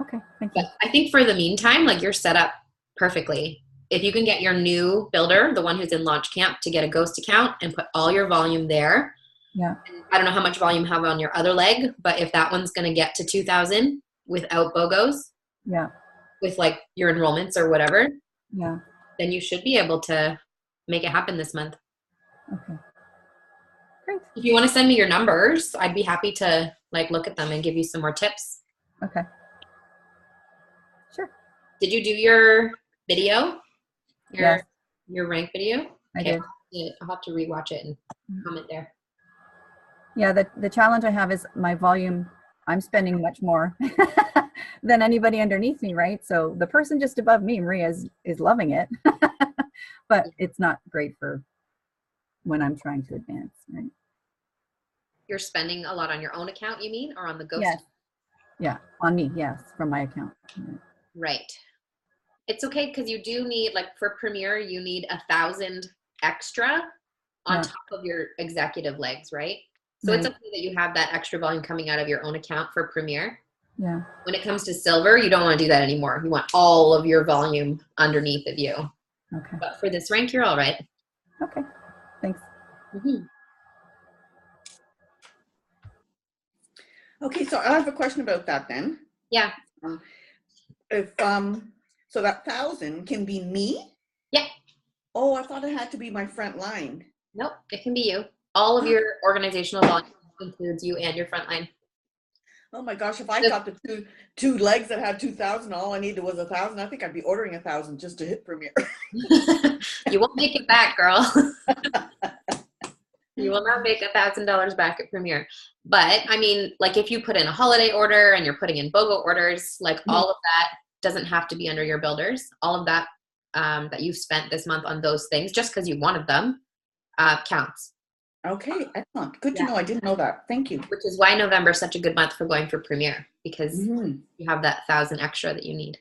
Okay. Thank you. But I think for the meantime, like you're set up perfectly. If you can get your new builder, the one who's in launch camp, to get a ghost account and put all your volume there. Yeah. I don't know how much volume you have on your other leg, but if that one's going to get to 2,000 without BOGOs, Yeah. with like your enrollments or whatever, Yeah. then you should be able to make it happen this month. Okay. Great. If you want to send me your numbers, I'd be happy to like look at them and give you some more tips. Okay. Sure. Did you do your video? Yes. Your rank video? I did. I'll have to rewatch it and comment there. Yeah, the challenge I have is my volume. I'm spending much more than anybody underneath me, right? So the person just above me, Maria, is loving it, but it's not great for when I'm trying to advance, right? You're spending a lot on your own account, you mean, or on the ghost? Yes. Yeah, on me, yes, from my account. Right. It's okay because you do need, like for Premier, you need 1,000 extra on Yeah. top of your executive legs, right? So it's Right. okay that you have that extra volume coming out of your own account for Premier. Yeah. When it comes to silver, you don't want to do that anymore. You want all of your volume underneath of you. Okay. But for this rank, you're all right. Okay. Thanks. Mm-hmm. Okay, so I have a question about that then. Yeah. If so that 1,000 can be me? Yeah. Oh, I thought it had to be my front line. Nope, it can be you. All of your organizational volume includes you and your front line. Oh my gosh, if I got the two legs that had 2,000, all I needed was 1,000. I think I'd be ordering 1,000 just to hit Premier. You won't make it back, girl. You will not make $1,000 back at Premier. But I mean, like if you put in a holiday order and you're putting in BOGO orders, like all of that doesn't have to be under your builders. All of that that you've spent this month on those things, just because you wanted them, counts. Okay, excellent. Good to know. I didn't know that. Thank you. Which is why November is such a good month for going for Premier, because Mhm. you have that 1,000 extra that you need.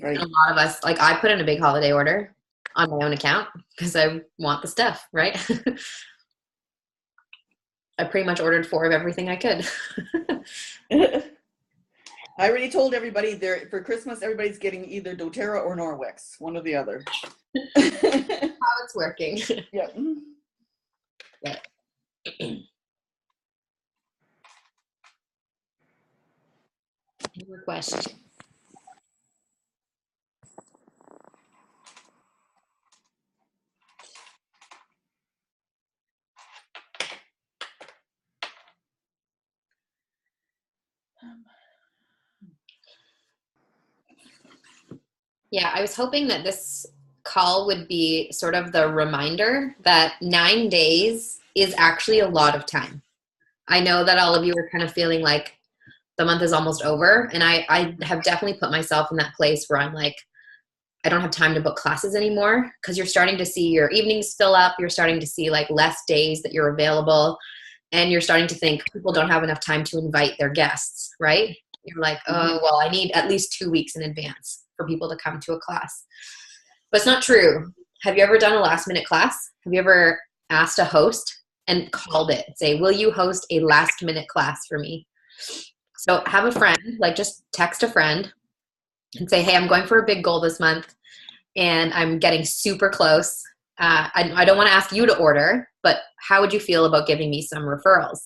Right. And a lot of us, like I put in a big holiday order on my own account because I want the stuff, right? I pretty much ordered 4 of everything I could. I already told everybody there for Christmas, everybody's getting either doTERRA or Norwex, one or the other. How it's working. Yeah. Any more questions? Yeah, I was hoping that this call would be sort of the reminder that 9 days is actually a lot of time. I know that all of you are kind of feeling like the month is almost over, and I have definitely put myself in that place where I'm like, I don't have time to book classes anymore, because you're starting to see your evenings fill up. You're starting to see like less days that you're available, and you're starting to think people don't have enough time to invite their guests, right? You're like, oh, well, I need at least 2 weeks in advance for people to come to a class. But it's not true. Have you ever done a last minute class? Have you ever asked a host and called it, say, will you host a last minute class for me? So have a friend, like just text a friend and say, hey, I'm going for a big goal this month and I'm getting super close. I don't want to ask you to order, but how would you feel about giving me some referrals?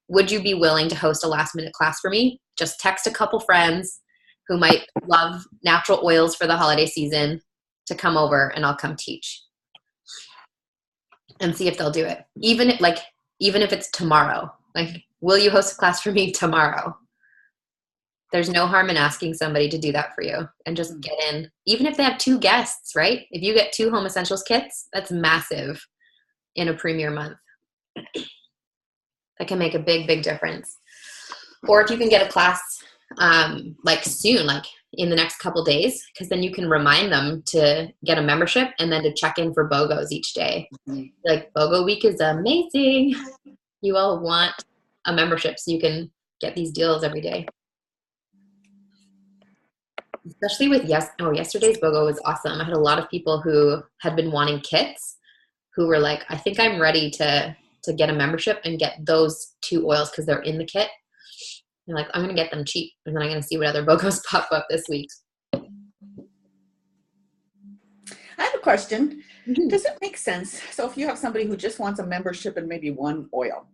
Would you be willing to host a last minute class for me? Just text a couple friends who might love natural oils for the holiday season to come over, and I'll come teach. And see if they'll do it. Even if it's tomorrow. Like, will you host a class for me tomorrow? There's no harm in asking somebody to do that for you and just get in. Even if they have 2 guests, right? If you get 2 Home Essentials kits, that's massive in a premier month. That can make a big, big difference. Or if you can get a class like soon, like in the next couple days, because then you can remind them to get a membership and then to check in for BOGOs each day. Like, BOGO week is amazing. You all want a membership so you can get these deals every day. Especially with yesterday's BOGO was awesome. I had a lot of people who had been wanting kits who were like, I think I'm ready to get a membership and get those 2 oils because they're in the kit. They're like, I'm going to get them cheap, and then I'm going to see what other BOGOs pop up this week. I have a question. Does it make sense? So if you have somebody who just wants a membership and maybe 1 oil,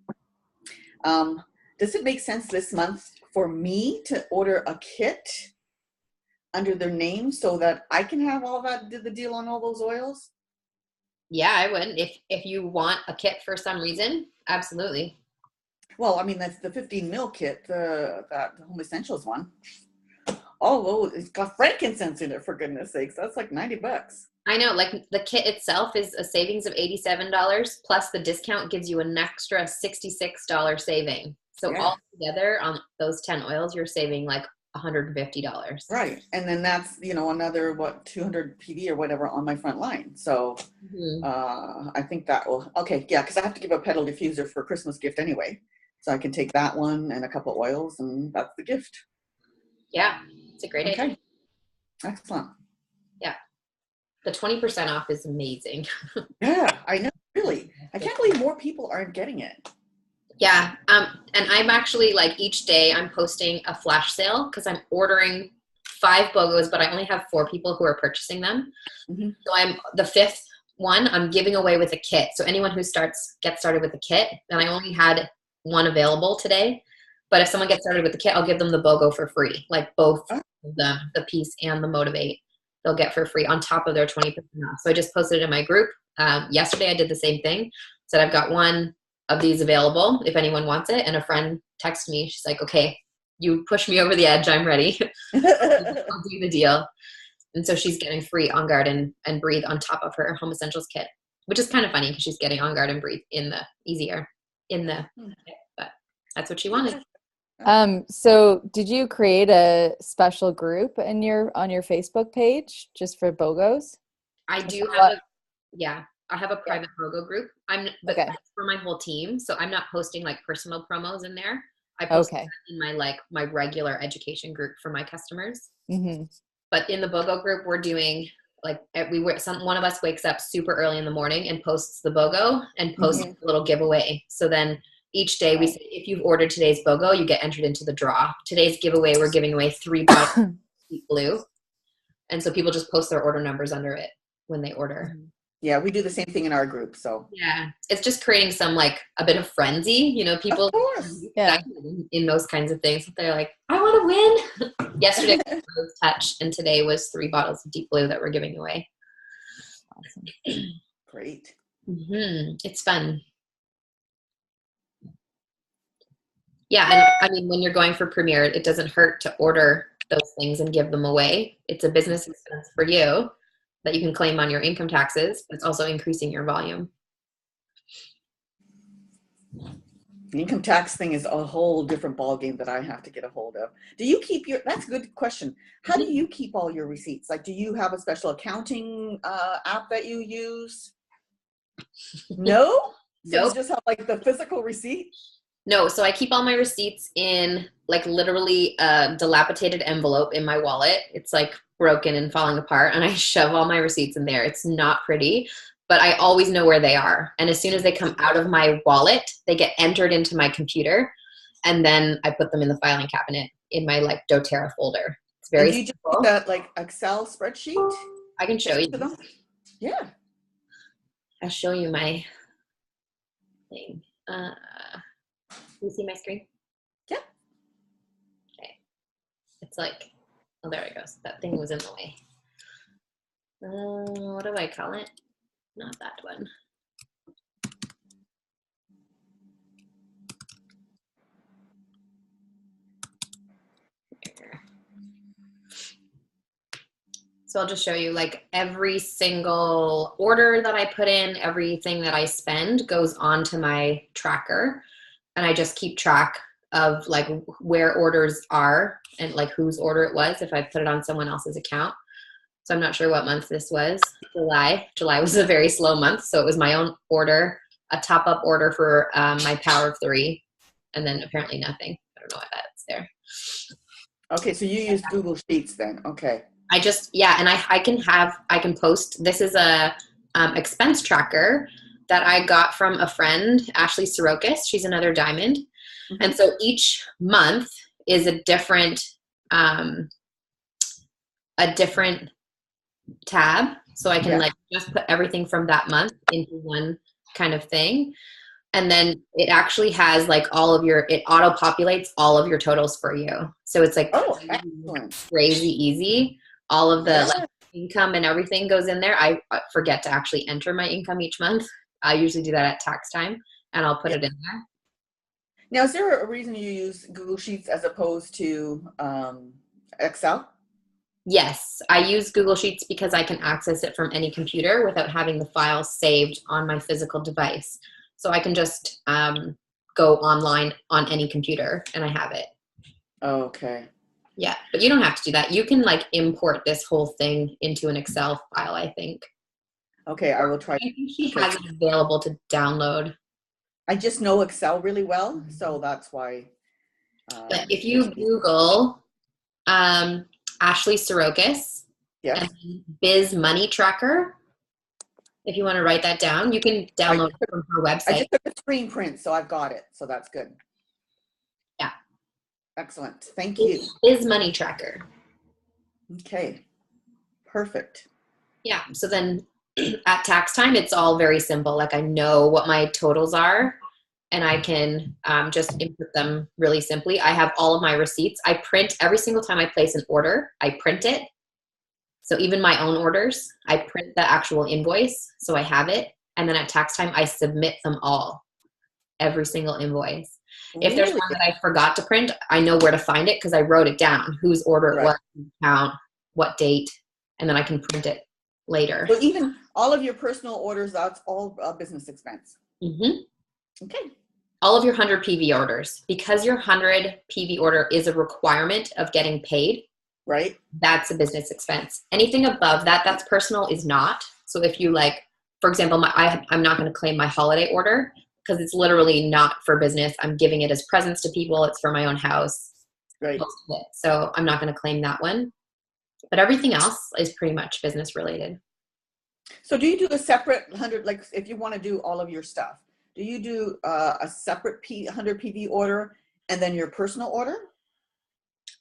does it make sense this month for me to order a kit under their name so that I can have all that, the deal on all those oils? Yeah, I would. If you want a kit for some reason, absolutely. Well, I mean, that's the 15 mil kit, that Home Essentials one. Oh, it's got frankincense in it, for goodness sakes. That's like $90. I know, like the kit itself is a savings of $87, plus the discount gives you an extra $66 saving. So Yeah. all together on those 10 oils, you're saving like $150. Right. And then that's, another, 200 PV or whatever on my front line. So I think that will, okay, yeah, because I have to give a pedal diffuser for a Christmas gift anyway. So I can take that one and a couple oils, and that's the gift. Yeah, it's a great idea. Excellent. Yeah. The 20% off is amazing. Yeah, I know, really. I can't believe more people aren't getting it. Yeah. And I'm actually, like, each day I'm posting a flash sale because I'm ordering 5 BOGOs, but I only have 4 people who are purchasing them. So I'm the 5th one I'm giving away with a kit. So anyone who gets started with a kit, and I only had 1 available today. But if someone gets started with the kit, I'll give them the BOGO for free, like both of them, the Peace and the Motivate. They'll get for free on top of their 20% off. So I just posted it in my group. Yesterday I did the same thing. Said I've got 1 of these available if anyone wants it. And a friend texted me. She's like, okay, you push me over the edge. I'm ready. I'll do the deal. And so she's getting free On Guard and Breathe on top of her Home Essentials kit, which is kind of funny because she's getting On Guard and Breathe in the Easy Air in the kit, but that's what she wanted. So did you create a special group on your Facebook page just for BOGOs? I do have I have a private BOGO group. But Okay. that's for my whole team. So I'm not posting like personal promos in there. I post that in my regular education group for my customers. But in the BOGO group, we're doing like one of us wakes up super early in the morning and posts the BOGO and posts a little giveaway. So then each day we say, if you've ordered today's BOGO, you get entered into the draw. Today's giveaway, we're giving away 3 bottles of Deep Blue. And so people just post their order numbers under it when they order. Yeah, we do the same thing in our group. So Yeah, it's just creating some like a bit of frenzy. You know, people of course. Yeah. in those kinds of things. They're like, I want to win. Yesterday was Rose Touch, and today was 3 bottles of Deep Blue that we're giving away. Awesome. Great. It's fun. Yeah, and I mean, when you're going for Premier, it doesn't hurt to order those things and give them away. It's a business expense for you that you can claim on your income taxes, but it's also increasing your volume. The income tax thing is a whole different ballgame that I have to get a hold of. Do you keep your, that's a good question. How do you keep all your receipts? Like, do you have a special accounting app that you use? No? So Nope. you just have like the physical receipt? No, so I keep all my receipts in like literally a dilapidated envelope in my wallet. It's like broken and falling apart, and I shove all my receipts in there. It's not pretty, but I always know where they are. And as soon as they come out of my wallet, they get entered into my computer, and then I put them in the filing cabinet in my like doTERRA folder. It's very And do you just simple. do that like Excel spreadsheet? I can show you. To them? Yeah. I'll show you my thing. Can you see my screen? Yeah. Okay. It's like, oh, there it goes. That thing was in the way. What do I call it? Not that one. There. So I'll just show you like every single order that I put in, everything that I spend goes onto my tracker. And I just keep track of like where orders are and like whose order it was if I put it on someone else's account. So I'm not sure what month this was. July. July was a very slow month. So it was my own order, a top-up order for my Power of 3, and then apparently nothing. I don't know why that's there. Okay, so you use Google Sheets then. Okay. I just, yeah, and I can post, this is a expense tracker that I got from a friend, Ashley Sirokis. She's another diamond. Mm-hmm. And so each month is a different tab. So I can like just put everything from that month into one kind of thing. And then it actually has like it auto-populates all of your totals for you. So it's like crazy easy. All of the like, income and everything goes in there. I forget to actually enter my income each month. I usually do that at tax time, and I'll put it in there. Now, is there a reason you use Google Sheets as opposed to Excel? Yes, I use Google Sheets because I can access it from any computer without having the file saved on my physical device. So I can just go online on any computer, and I have it. Okay. Yeah, but you don't have to do that. You can like import this whole thing into an Excel file, I think. Okay, I will try. I think she has it available to download. I just know Excel really well, so that's why. But if you Google Ashley Sirokis and Biz Money Tracker, if you want to write that down, you can download it from her website. I just took a screen print, so I've got it. So that's good. Yeah. Excellent. Thank you. Biz Money Tracker. Okay. Perfect. Yeah. So then at tax time, it's all very simple. Like I know what my totals are, and I can just input them really simply. I have all of my receipts. I print every single time I place an order. I print it. So even my own orders, I print the actual invoice, so I have it. And then at tax time, I submit them all, every single invoice. Really? If there's one that I forgot to print, I know where to find it because I wrote it down, whose order it was, count, what date, and then I can print it later. So even all of your personal orders, that's all business expense. Mm-hmm. Okay. All of your 100 PV orders, because your 100 PV order is a requirement of getting paid. Right. That's a business expense. Anything above that, that's personal, is not. So if you like, for example, I'm not going to claim my holiday order because it's literally not for business. I'm giving it as presents to people. It's for my own house. Right. So I'm not going to claim that one. But everything else is pretty much business related. So do you do a separate 100, like if you want to do all of your stuff, do you do a separate 100 PV order and then your personal order?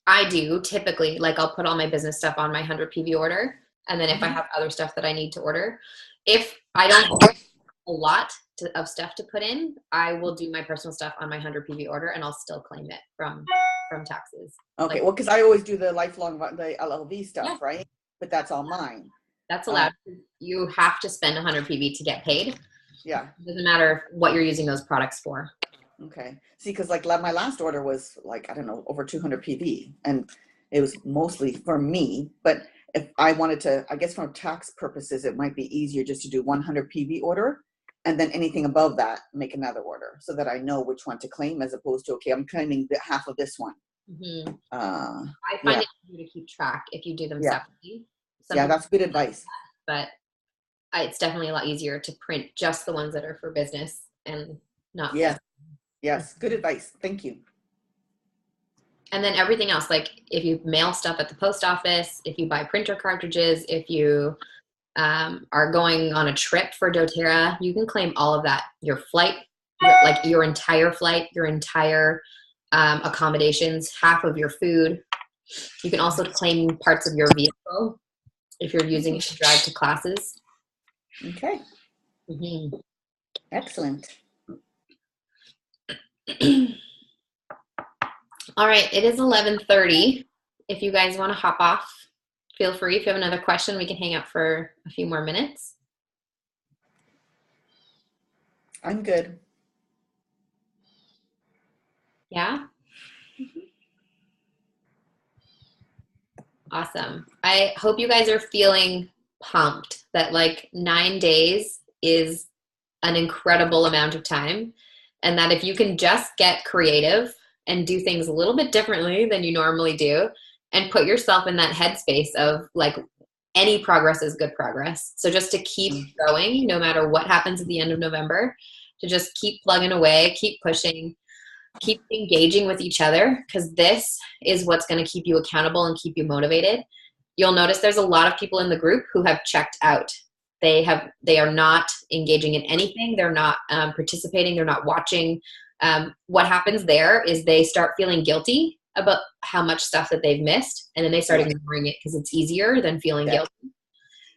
I do typically, like I'll put all my business stuff on my 100 PV order. And then if I have other stuff that I need to order, if I don't have a lot of stuff to put in, I will do my personal stuff on my 100 PV order and I'll still claim it from taxes. Okay, Like, well, because I always do the lifelong, the LLV stuff, Yeah. right? But that's all mine. That's allowed. You have to spend 100 PV to get paid. Yeah. It doesn't matter what you're using those products for. Okay. See, because like my last order was like, I don't know, over 200 PV, and it was mostly for me. But if I wanted to, I guess from tax purposes, it might be easier just to do 100 PV order, and then anything above that, make another order, so that I know which one to claim, as opposed to, okay, I'm claiming half of this one. Mm-hmm. Uh, I find it easier to keep track if you do them separately. Some yeah, people that's good advice. but it's definitely a lot easier to print just the ones that are for business and not. Yes. Yes. Good advice. Thank you. And then everything else, like if you mail stuff at the post office, if you buy printer cartridges, if you are going on a trip for doTERRA, you can claim all of that. Your flight, like your entire flight, your entire accommodations, half of your food. You can also claim parts of your vehicle if you're using it to drive to classes. Okay. Mm-hmm. Excellent. All right, it is 11:30. If you guys want to hop off, feel free. If you have another question, we can hang out for a few more minutes. I'm good. Yeah? Awesome. I hope you guys are feeling pumped that like 9 days is an incredible amount of time, and that if you can just get creative and do things a little bit differently than you normally do and put yourself in that headspace of like any progress is good progress. So just to keep going no matter what happens at the end of November, to just keep plugging away, keep pushing, keep engaging with each other, because this is what's going to keep you accountable and keep you motivated. You'll notice there's a lot of people in the group who have checked out. They are not engaging in anything. They're not participating. They're not watching. What happens there is they start feeling guilty about how much stuff that they've missed, and then they start ignoring it because it's easier than feeling guilty.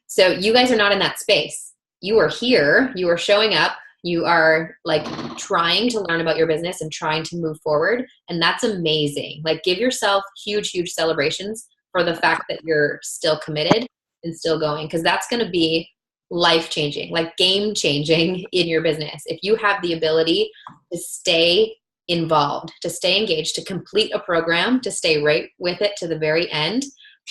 So you guys are not in that space. You are here. You are showing up. You are like trying to learn about your business and trying to move forward. And that's amazing. Like give yourself huge, huge celebrations for the fact that you're still committed and still going. Because that's going to be life-changing, like game-changing in your business. If you have the ability to stay involved, to stay engaged, to complete a program, to stay right with it to the very end,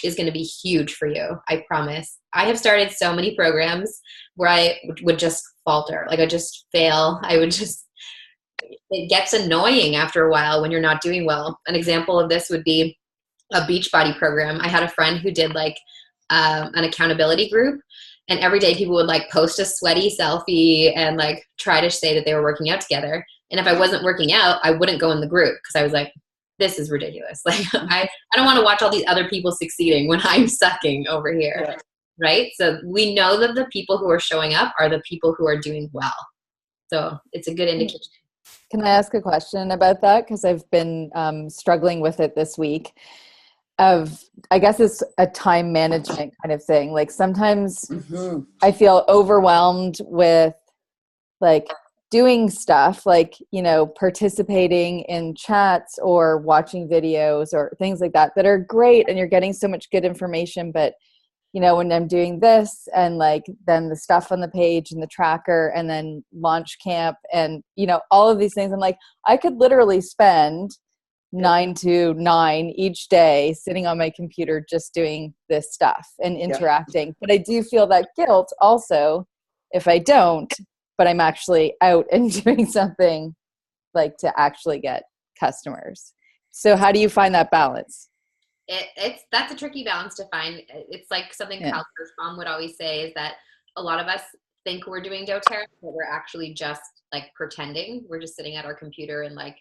is going to be huge for you. I promise. I have started so many programs where I would just falter. Like I just fail. It gets annoying after a while when you're not doing well. An example of this would be a Beachbody program. I had a friend who did like an accountability group, and every day people would like post a sweaty selfie and like try to say that they were working out together. And if I wasn't working out, I wouldn't go in the group because I was like, this is ridiculous. Like I don't want to watch all these other people succeeding when I'm sucking over here. Yeah. Right? So we know that the people who are showing up are the people who are doing well. So it's a good indication. Can I ask a question about that? Because I've been struggling with it this week. I guess it's a time management kind of thing. Like sometimes I feel overwhelmed with like doing stuff like, you know, participating in chats or watching videos or things like that are great. And you're getting so much good information. But, you know, when I'm doing this and like then the stuff on the page and the tracker and then launch camp and, you know, all of these things, I'm like, I could literally spend 9 to 9 each day sitting on my computer just doing this stuff and interacting. But I do feel that guilt also if I don't, but I'm actually out and doing something like to actually get customers. So how do you find that balance? That's a tricky balance to find. It's like something Kyle Kirschbaum would always say is that a lot of us think we're doing doTERRA, but we're actually just like pretending. We're just sitting at our computer and like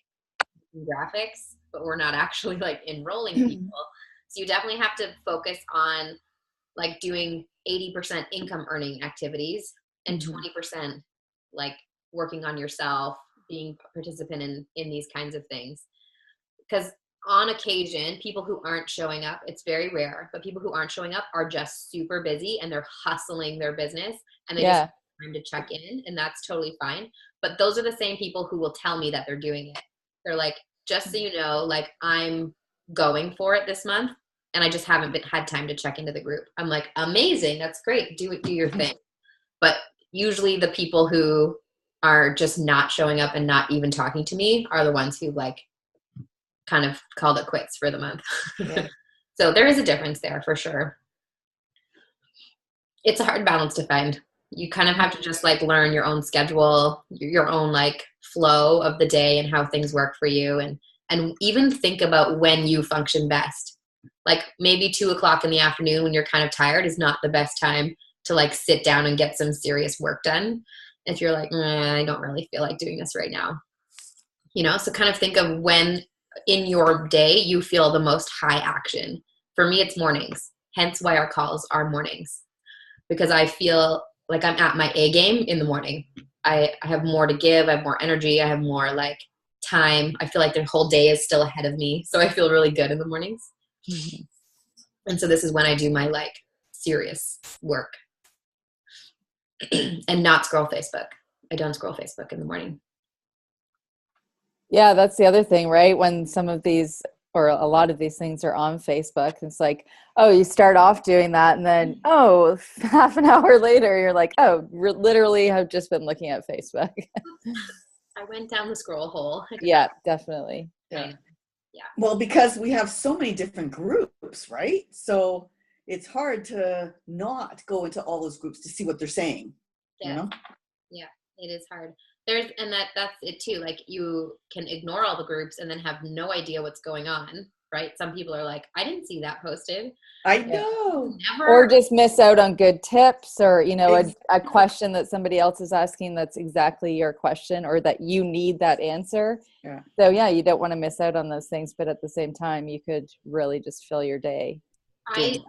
graphics, but we're not actually like enrolling people. So you definitely have to focus on like doing 80% income earning activities and 20% like working on yourself, being a participant in these kinds of things. Because on occasion, people who aren't showing up, it's very rare, but people who aren't showing up are just super busy and they're hustling their business and they just have time to check in, and that's totally fine. But those are the same people who will tell me that they're doing it. They're like, just so you know, like, I'm going for it this month and I just haven't had time to check into the group. I'm like, amazing, that's great, do your thing. But usually the people who are just not showing up and not even talking to me are the ones who like kind of called it quits for the month. Yeah. So there is a difference there for sure. It's a hard balance to find. You kind of have to just like learn your own schedule, your own like flow of the day and how things work for you, and even think about when you function best. Like maybe 2:00 in the afternoon when you're kind of tired is not the best time to like sit down and get some serious work done. If you're like, I don't really feel like doing this right now, so kind of think of when in your day you feel the most high action. For me, it's mornings, hence why our calls are mornings, because I feel like I'm at my A game in the morning. I have more to give, I have more energy, I have more like time. I feel like the whole day is still ahead of me, so I feel really good in the mornings. Mm-hmm. And so this is when I do my like serious work and not scroll Facebook. I don't scroll Facebook in the morning. Yeah, that's the other thing, right? When some of these or a lot of these things are on Facebook, it's like, oh, you start off doing that and then, oh, half an hour later, you're like, oh, literally have just been looking at Facebook. I went down the scroll hole. Yeah, definitely. Yeah. Well, because we have so many different groups, right? So it's hard to not go into all those groups to see what they're saying. Yeah. Yeah, it is hard. That's it too. Like you can ignore all the groups and then have no idea what's going on, right? Some people are like, I didn't see that posted. I know. Never. Or just miss out on good tips or, a question that somebody else is asking that's exactly your question or that you need that answer. Yeah. So yeah, you don't want to miss out on those things, but at the same time, you could really just fill your day. I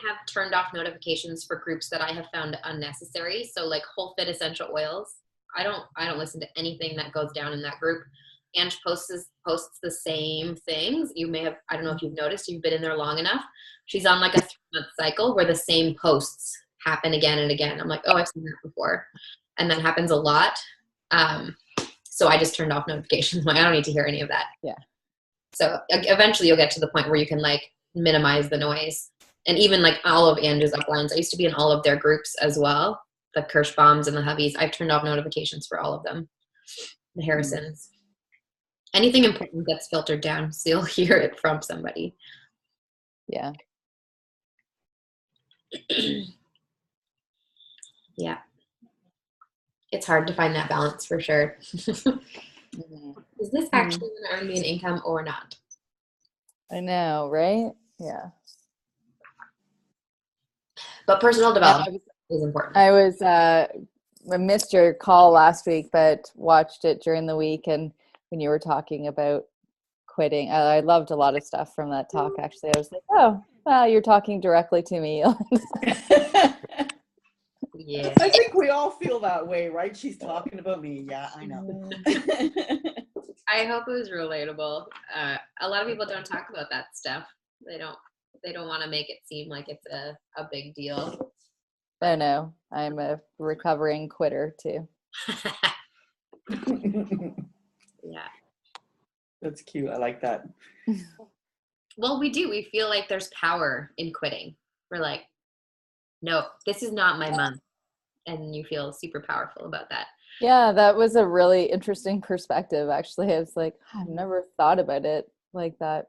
have turned off notifications for groups that I have found unnecessary. So like Whole Fit Essential Oils. I don't listen to anything that goes down in that group. Ange posts the same things. You may have, I don't know if you've noticed, you've been in there long enough. She's on like a 3-month cycle where the same posts happen again and again. I'm like, oh, I've seen that before. And that happens a lot. So I just turned off notifications. Like, I don't need to hear any of that. Yeah. So eventually you'll get to the point where you can like minimize the noise. And even like all of Ange's uplines, I used to be in all of their groups as well. The Kirschbaums and the Hubbies. I've turned off notifications for all of them. The Harrisons. Anything important gets filtered down, so you'll hear it from somebody. Yeah. Yeah. It's hard to find that balance for sure. Is this actually going to earn me an income or not? I know, right? Yeah. But personal development is important. I missed your call last week, but watched it during the week. And when you were talking about quitting, I loved a lot of stuff from that talk. Actually, I was like, oh, well, you're talking directly to me. Yeah. I think we all feel that way, right? She's talking about me. Yeah, I know. I hope it was relatable. A lot of people don't talk about that stuff. They don't want to make it seem like it's a big deal. I know. I'm a recovering quitter too. Yeah. That's cute. I like that. Well, we do. We feel like there's power in quitting. We're like, no, this is not my month. And you feel super powerful about that. Yeah, that was a really interesting perspective, actually. I was like, I've never thought about it like that.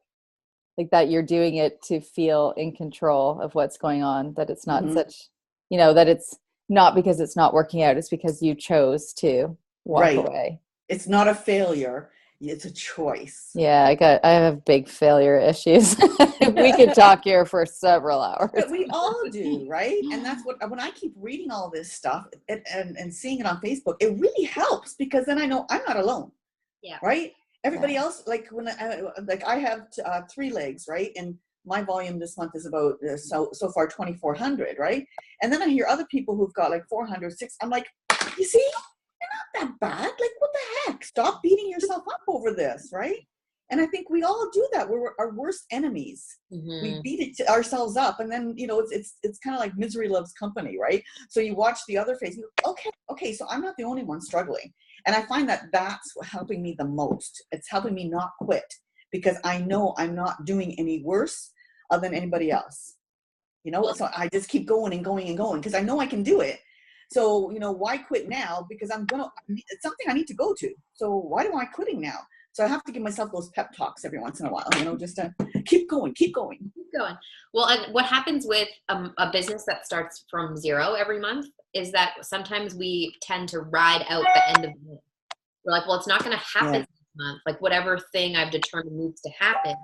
Like that you're doing it to feel in control of what's going on, that it's not such, that it's not because it's not working out, it's because you chose to walk away. It's not a failure. It's a choice. Yeah, I have big failure issues. We could talk here for several hours. But we all do, right? And that's when I keep reading all this stuff and seeing it on Facebook, it really helps because then I know I'm not alone. Yeah. Right? Everybody else, like when I have 3 legs, right? And my volume this month is about so far 2,400, right? And then I hear other people who've got like 400, 600. I'm like, you see, you're not that bad. Like, what the heck? Stop beating yourself up over this, right? And I think we all do that. We're our worst enemies. We beat ourselves up, and then it's kind of like misery loves company, right? So you watch the other face. You go, okay, so I'm not the only one struggling, and I find that that's helping me the most. It's helping me not quit because I know I'm not doing any worse than anybody else. So I just keep going and going and going because I know I can do it. So why quit now? Because it's something I need to go to. So why am I quitting now? So I have to give myself those pep talks every once in a while, just to keep going. Well, and what happens with a business that starts from zero every month is that sometimes we tend to ride out the end of the month. We're like, well, it's not going to happen this month. Like whatever thing I've determined needs to happen,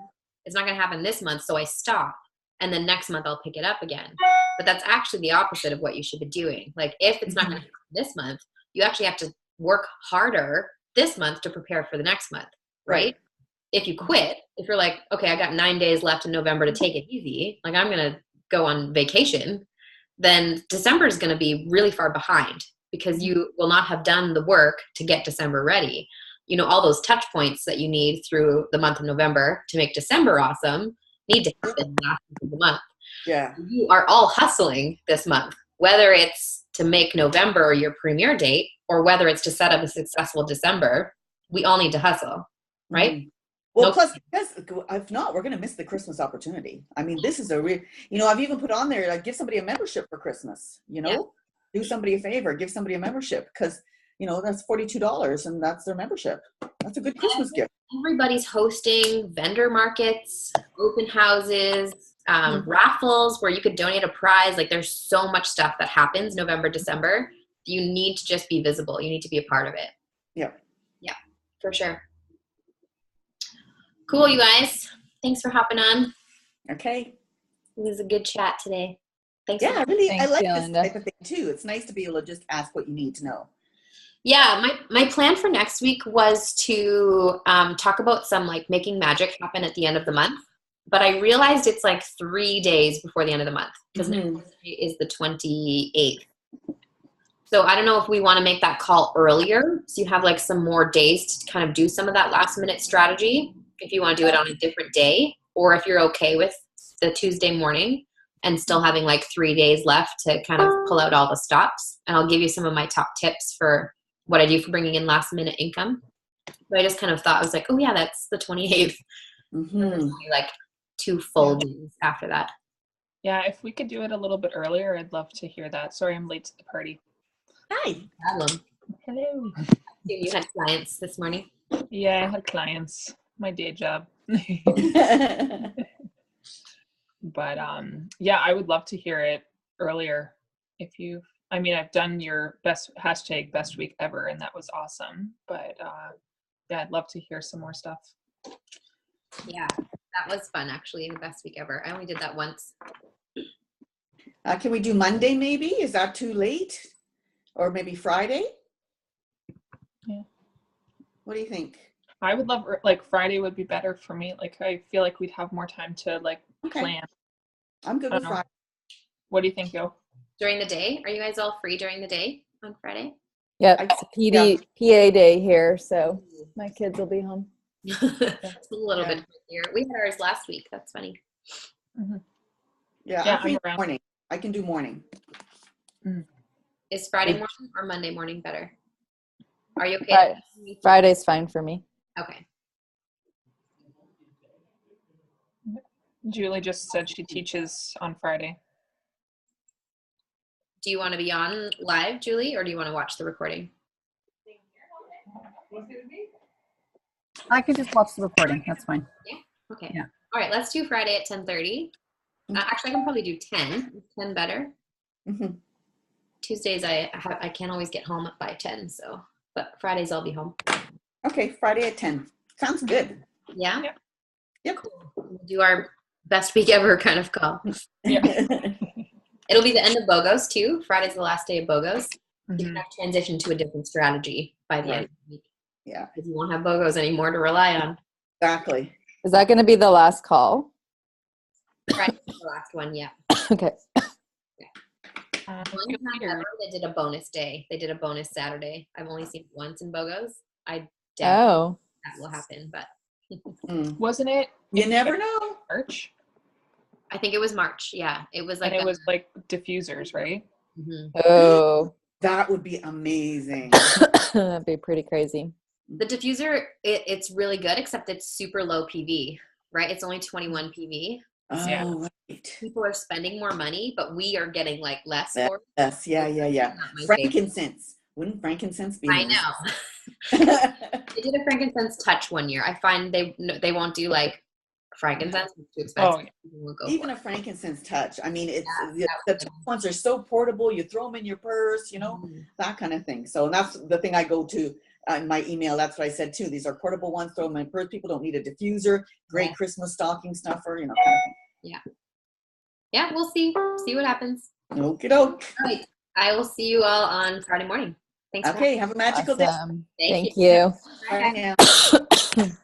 it's not going to happen this month. So I stop. And then next month I'll pick it up again. But that's actually the opposite of what you should be doing. Like if it's not going to happen this month, you actually have to work harder this month to prepare for the next month, right? If you quit, if you're like, okay, I got 9 days left in November to take it easy, like I'm going to go on vacation, then December is going to be really far behind because you will not have done the work to get December ready. All those touch points that you need through the month of November to make December awesome need to happen last week of the month. Yeah. You are all hustling this month, whether it's to make November your premiere date or whether it's to set up a successful December. We all need to hustle, right? Well, plus, because if not, we're going to miss the Christmas opportunity. I mean, this is a real, I've even put on there, like, give somebody a membership for Christmas, do somebody a favor, give somebody a membership because, that's $42 and that's their membership. That's a good Christmas gift. Everybody's hosting vendor markets, open houses, raffles where you could donate a prize. Like there's so much stuff that happens November, December. You need to just be visible. You need to be a part of it. Yeah. Yeah, for sure. Cool, you guys. Thanks for hopping on. Okay. It was a good chat today. Thanks. Yeah, I like this Yolanda. type of thing too. It's nice to be able to just ask what you need to know. Yeah, my plan for next week was to talk about some like making magic happen at the end of the month. But I realized it's like 3 days before the end of the month because next Wednesday is the 28th. So I don't know if we want to make that call earlier so you have like some more days to kind of do some of that last minute strategy if you want to do it on a different day, or if you're okay with the Tuesday morning and still having like 3 days left to kind of pull out all the stops. And I'll give you some of my top tips for what I do for bringing in last minute income. But I just kind of thought, I was like, oh yeah, that's the 28th. Like 2 full days after that. Yeah, if we could do it a little bit earlier, I'd love to hear that. Sorry, I'm late to the party. Hi. Hello. You had clients this morning? Yeah, I had clients. My day job. But yeah, I would love to hear it earlier. I've done your best week ever, and that was awesome. But yeah, I'd love to hear some more stuff. Yeah, that was fun actually. The best week ever. I only did that once. Can we do Monday maybe? Is that too late? Or maybe Friday? Yeah. What do you think? I would love, like, Friday would be better for me. Like, I feel like we'd have more time to, like, plan. I'm good with Friday. What do you think, Yo? During the day? Are you guys all free during the day on Friday? Yep, it's a PA day here, so my kids will be home. It's a little bit here. We had ours last week. That's funny. Yeah, I'm free in the morning. I can do morning. Is Friday morning or Monday morning better? Are you okay? Friday's fine for me. Okay. Julie just said she teaches on Friday. Do you want to be on live, Julie, or do you want to watch the recording? I can just watch the recording. That's fine. Yeah. Okay. Yeah. All right. Let's do Friday at 10:30. Actually, I can probably do 10. Is 10 better? Tuesdays, I can't always get home by 10. So, but Fridays I'll be home. Okay, Friday at 10. Sounds good. Yeah. Yep. Cool. We'll do our best week ever kind of call. Yeah. It'll be the end of BOGOs too. Friday's the last day of BOGOs. You can have transition to a different strategy by the end of the week. Yeah. Because you won't have BOGOs anymore to rely on. Exactly. Is that going to be the last call? Friday's the last one, yeah. Okay. One Good time leader. ever, they did a bonus day. They did a bonus Saturday. I've only seen it once in BOGOs. I doubt Oh, that will happen, but Mm. Wasn't it You in never know. March? I think it was March. Yeah, it was like And it was like diffusers, right? oh, That would be amazing. that'd be pretty crazy. the diffuser. It's really good, except it's super low PV, right? It's only 21 PV. Yeah. Oh, right. People are spending more money, but we are getting like less Yeah. for it. Yes, yeah. Not my favorite. Frankincense. Wouldn't frankincense be I nice? know. They did a frankincense touch one year. I find they won't do like frankincense. It's too expensive. Oh, yeah. People will go Even for a frankincense touch. I mean, it's Yeah, the that touch ones are so portable. You throw them in your purse, you know, Mhm. that kind of thing. So that's the thing I go to in my email. That's what I said too. These are portable ones. Throw them in purse. People don't need a diffuser. Great Yeah. Christmas stocking stuffer, you know, kind Yeah, we'll see what happens. of thing. Okie doke. All right. I will see you all on Friday morning. Thanks. Okay, have a magical day. Awesome. Thank Thank you. Bye now.